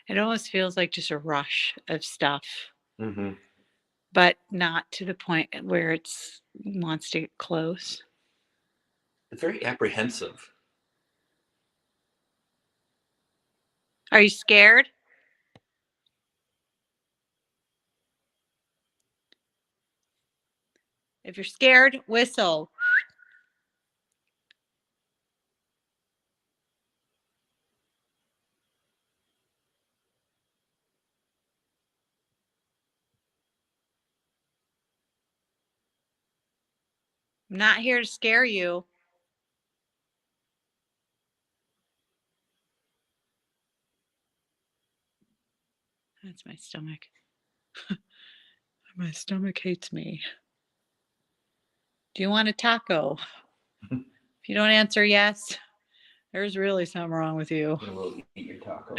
Speaker 3: It almost feels like just a rush of stuff,
Speaker 2: Mm-hmm.
Speaker 3: but not to the point where it's wants to get close.
Speaker 2: It's very apprehensive.
Speaker 3: Are you scared? If you're scared, whistle. I'm not here to scare you. That's my stomach. My stomach hates me. Do you want a taco? If you don't answer yes, there's really something wrong with you.
Speaker 2: I will eat your taco.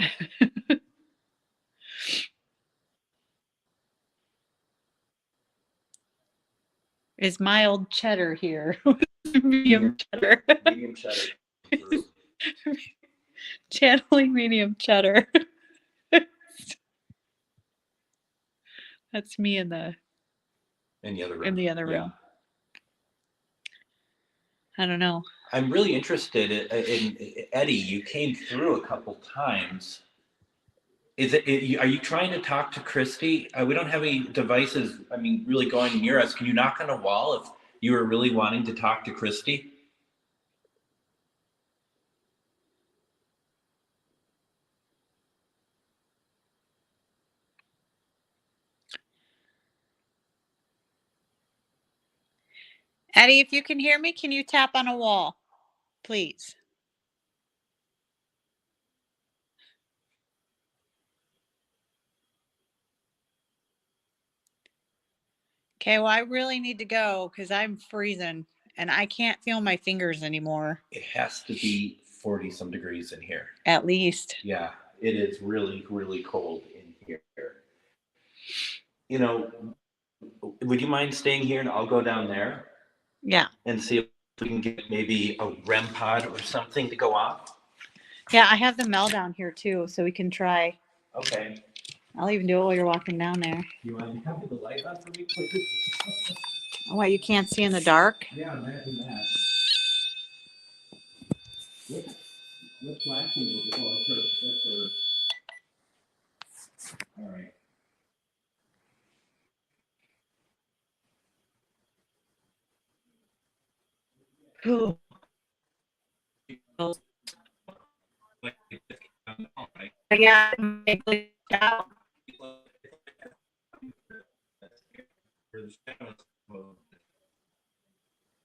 Speaker 3: Is mild cheddar here? Medium cheddar.
Speaker 2: Medium cheddar.
Speaker 3: Channeling medium cheddar. That's me in the
Speaker 2: other room.
Speaker 3: in the other room.
Speaker 2: Yeah.
Speaker 3: I don't know.
Speaker 2: I'm really interested in Eddie. You came through a couple times. Are you trying to talk to Christie? We don't have any devices. I mean, really going near us. Can you knock on a wall if you were really wanting to talk to Christie?
Speaker 3: Eddie, if you can hear me, can you tap on a wall, please? Okay, well, I really need to go because I'm freezing and I can't feel my fingers anymore.
Speaker 2: It has to be 40 some degrees in here.
Speaker 3: At least.
Speaker 2: Yeah, it is really, really cold in here. You know, would you mind staying here and I'll go down there?
Speaker 3: Yeah.
Speaker 2: And see if we can get maybe a REM pod or something to go off?
Speaker 3: Yeah, I have the Mel down here too, so we can try.
Speaker 2: Okay.
Speaker 3: I'll even do it while you're walking down there.
Speaker 2: You want to have the light on for me, please?
Speaker 3: Oh, what, you can't see in the dark?
Speaker 2: Yeah, imagine that. What flashing will do? Oh, that's her. All right.
Speaker 3: Ooh. Yeah, it glitched out.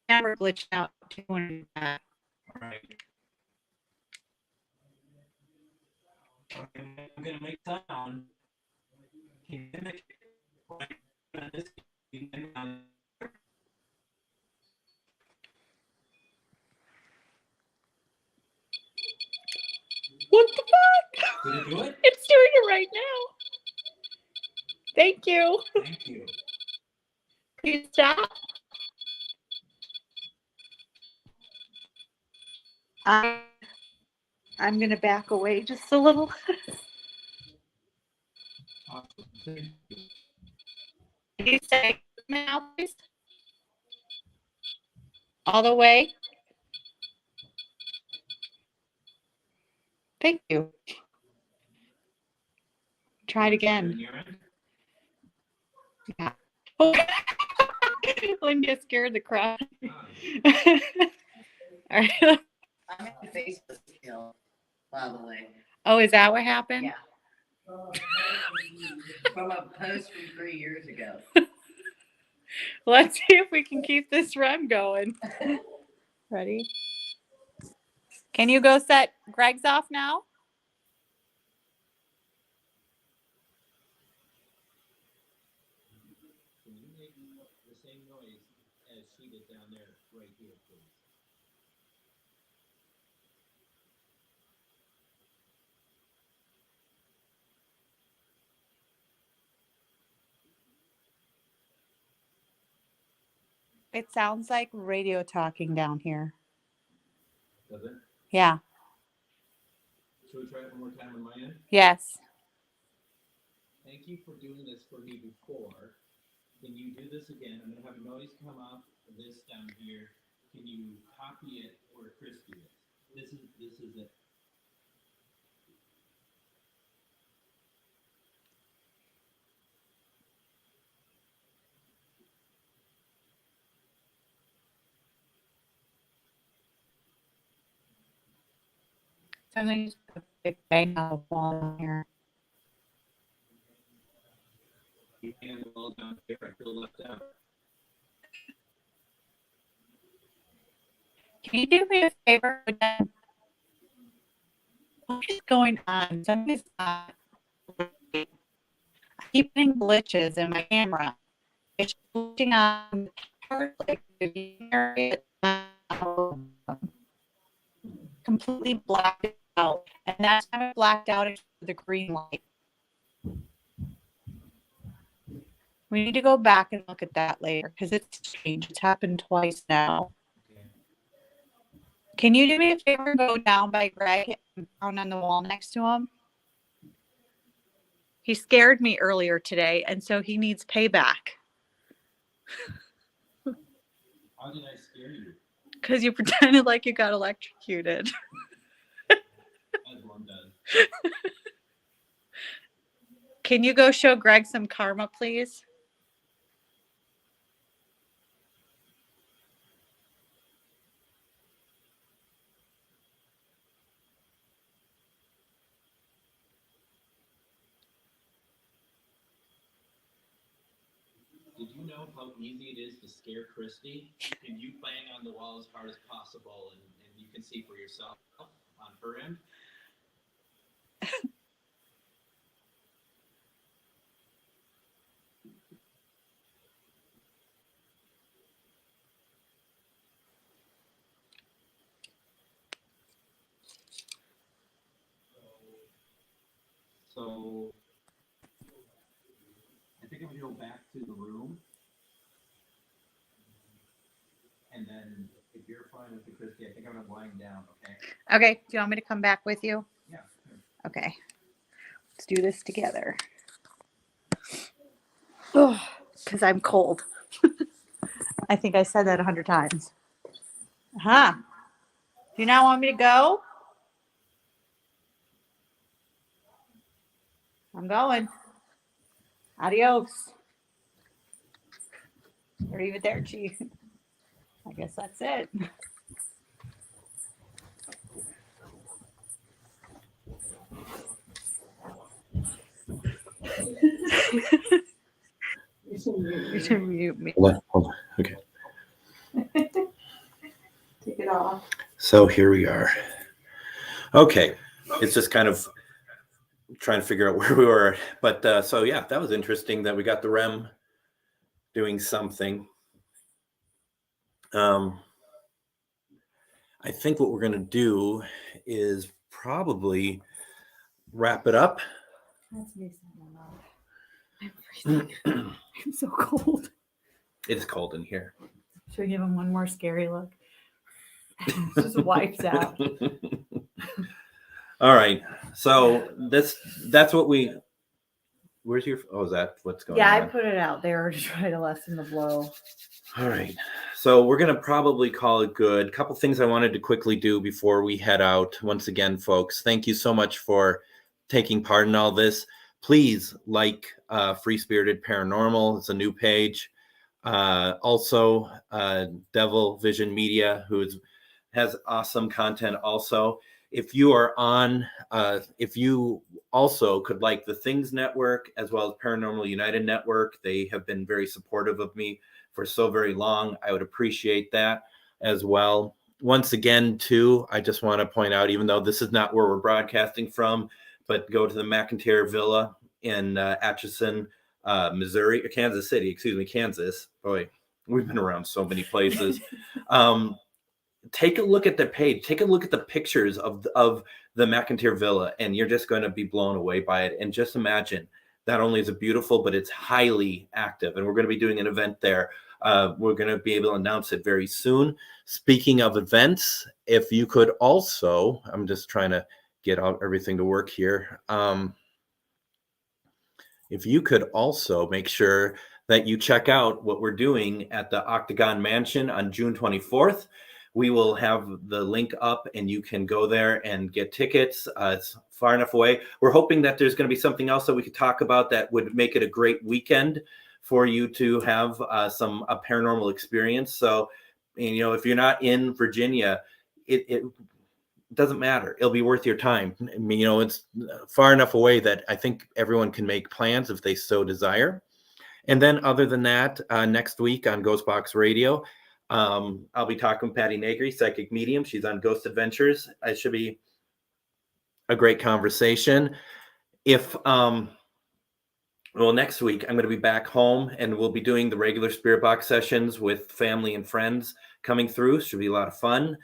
Speaker 3: Camera glitched out too.
Speaker 2: All right. I'm gonna make sound.
Speaker 3: What the fuck?
Speaker 2: Did it do it?
Speaker 3: It's doing it right now. Thank you.
Speaker 2: Thank you.
Speaker 3: Please stop. I'm gonna back away just a little. Can you say now, please? All the way. Thank you. Try it again. Yeah. Lyndia scared the crap. All right.
Speaker 4: I'm in Facebook still, by the way.
Speaker 3: Oh, is that what happened?
Speaker 4: Yeah. From a post from 3 years ago.
Speaker 3: Let's see if we can keep this run going. Ready? Can you go set Greg's off now?
Speaker 6: Can you make the same noise as she did down there right here, please?
Speaker 3: It sounds like radio talking down here.
Speaker 6: Does it?
Speaker 3: Yeah.
Speaker 6: Should we try it one more time on my end?
Speaker 3: Yes.
Speaker 6: Thank you for doing this for me before. Can you do this again? I'm going to have a noise come off of this down here. Can you copy it where Christie is? This is it.
Speaker 3: So I'm going to put a big bang on the wall here.
Speaker 6: You can the wall down here. I feel left out.
Speaker 3: Can you do me a favor? What is going on? Something's not. I keep getting glitches in my camera. It's glitching on the part, like the viewing area, completely blacked out. And that's time it blacked out into the green light. We need to go back and look at that later because it's changed. It's happened twice now. Can you do me a favor and go down by Greg and down on the wall next to him? He scared me earlier today, and so he needs payback.
Speaker 6: How did I scare you?
Speaker 3: Because you pretended like you got electrocuted.
Speaker 6: As one does.
Speaker 3: Can you go show Greg some karma, please?
Speaker 6: Did you know how easy it is to scare Christie? And you bang on the wall as hard as possible, and you can see for yourself on her end. So I think I'm gonna go back to the room, and then if you're fine with the Christie, I think I'm gonna wind down. Okay.
Speaker 3: Okay. Do you want me to come back with you?
Speaker 6: Yeah. Sure.
Speaker 3: Okay. Let's do this together. Oh, because I'm cold. I think I said that 100 times. Do you not want me to go? I'm going. Adios. Or even there, Chief. I guess that's it. You should mute me.
Speaker 2: Hold on. Okay.
Speaker 3: Take it off.
Speaker 2: So here we are. Okay. It's just kind of trying to figure out where we were. But so, yeah, that was interesting that we got the REM doing something. I think what we're going to do is probably wrap it up.
Speaker 3: That's me. I'm freezing. I'm so cold.
Speaker 2: It's cold in here.
Speaker 3: Should we give him one more scary look? Just wipes out.
Speaker 2: All right. So that's what we. Where's your? Oh, is that what's going on?
Speaker 3: Yeah, I put it out there to try to lessen the blow.
Speaker 2: All right. So we're going to probably call it good. A couple things I wanted to quickly do before we head out. Once again, folks, thank you so much for taking part in all this. please like Free Spirited Paranormal. It's a new page. Also, Devil Vision Media, who has awesome content also. If you are on, if you also could like the Things Network as well as Paranormal United Network, they have been very supportive of me for so very long. I would appreciate that as well. Once again, too, I just want to point out, even though this is not where we're broadcasting from, but go to the McIntyre Villa in Atchison, Missouri, or Kansas City, Kansas. Boy, we've been around so many places. Take a look at the page. Take a look at the pictures of the McIntyre Villa, and you're just going to be blown away by it. And just imagine, not only is it beautiful, but it's highly active. And we're going to be doing an event there. We're going to be able to announce it very soon. Speaking of events, if you could also, I'm just trying to get everything to work here. If you could also make sure that you check out what we're doing at the Octagon Mansion on June 24th. We will have the link up and you can go there and get tickets. It's far enough away. We're hoping that there's going to be something else that we could talk about that would make it a great weekend for you to have a paranormal experience. So, if you're not in Virginia, it doesn't matter. It'll be worth your time. It's far enough away that I think everyone can make plans if they so desire. And then other than that, next week on GhostBox Radio, I'll be talking with Patty Negri, psychic medium. She's on Ghost Adventures. It should be a great conversation. Next week I'm going to be back home and we'll be doing the regular Spirit Box sessions with family and friends coming through. Should be a lot of fun.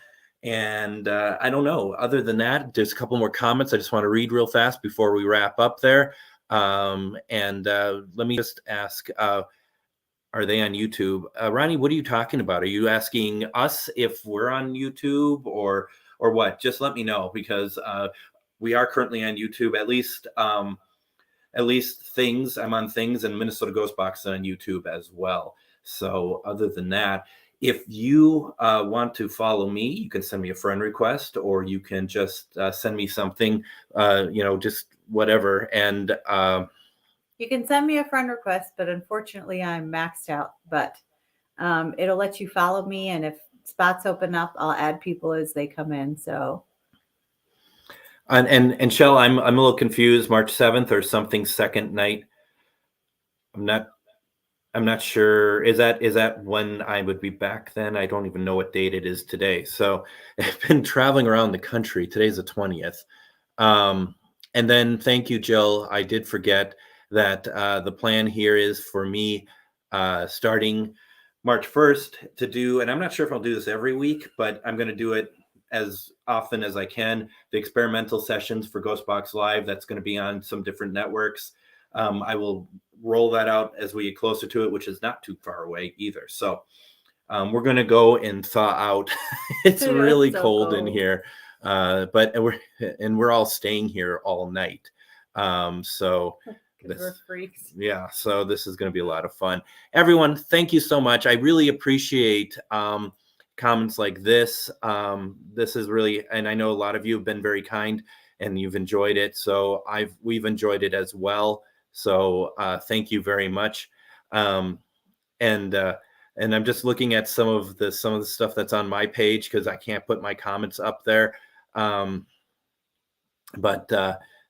Speaker 2: And I don't know. Other than that, there's a couple more comments I just want to read real fast before we wrap up there. Let me just ask, are they on YouTube? Ronnie, what are you talking about? Are you asking us if we're on YouTube or what? Just let me know, because we are currently on YouTube. At least Things. I'm on Things, and Minnesota GhostBox on YouTube as well. So other than that, if you want to follow me, you can send me a friend request, or you can just send me something, just whatever. And
Speaker 7: you can send me a friend request, but unfortunately I'm maxed out, but it'll let you follow me. And if spots open up, I'll add people as they come in. So.
Speaker 2: And Shell, I'm a little confused. March 7th or something, second night. I'm not sure. Is that when I would be back then? I don't even know what date it is today. So I've been traveling around the country. Today's the 20th. And then thank you, Jill. I did forget that the plan here is for me starting March 1st to do, and I'm not sure if I'll do this every week, but I'm going to do it as often as I can. The experimental sessions for GhostBox Live, that's going to be on some different networks. I will roll that out as we get closer to it, which is not too far away either. So we're going to go and thaw out. It's really so cold in here, but we're all staying here all night.
Speaker 7: We're freaks.
Speaker 2: Yeah, so this is going to be a lot of fun. Everyone, thank you so much. I really appreciate comments like this. This is really, and I know a lot of you have been very kind and you've enjoyed it. So we've enjoyed it as well. So thank you very much. And I'm just looking at some of the stuff that's on my page because I can't put my comments up there. But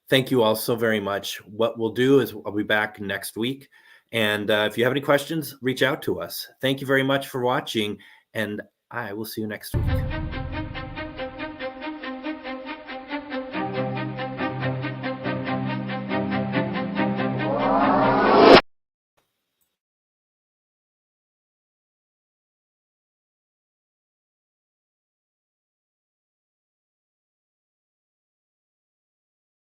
Speaker 2: thank you all so very much. What we'll do is I'll be back next week. And if you have any questions, reach out to us. Thank you very much for watching, and I will see you next week.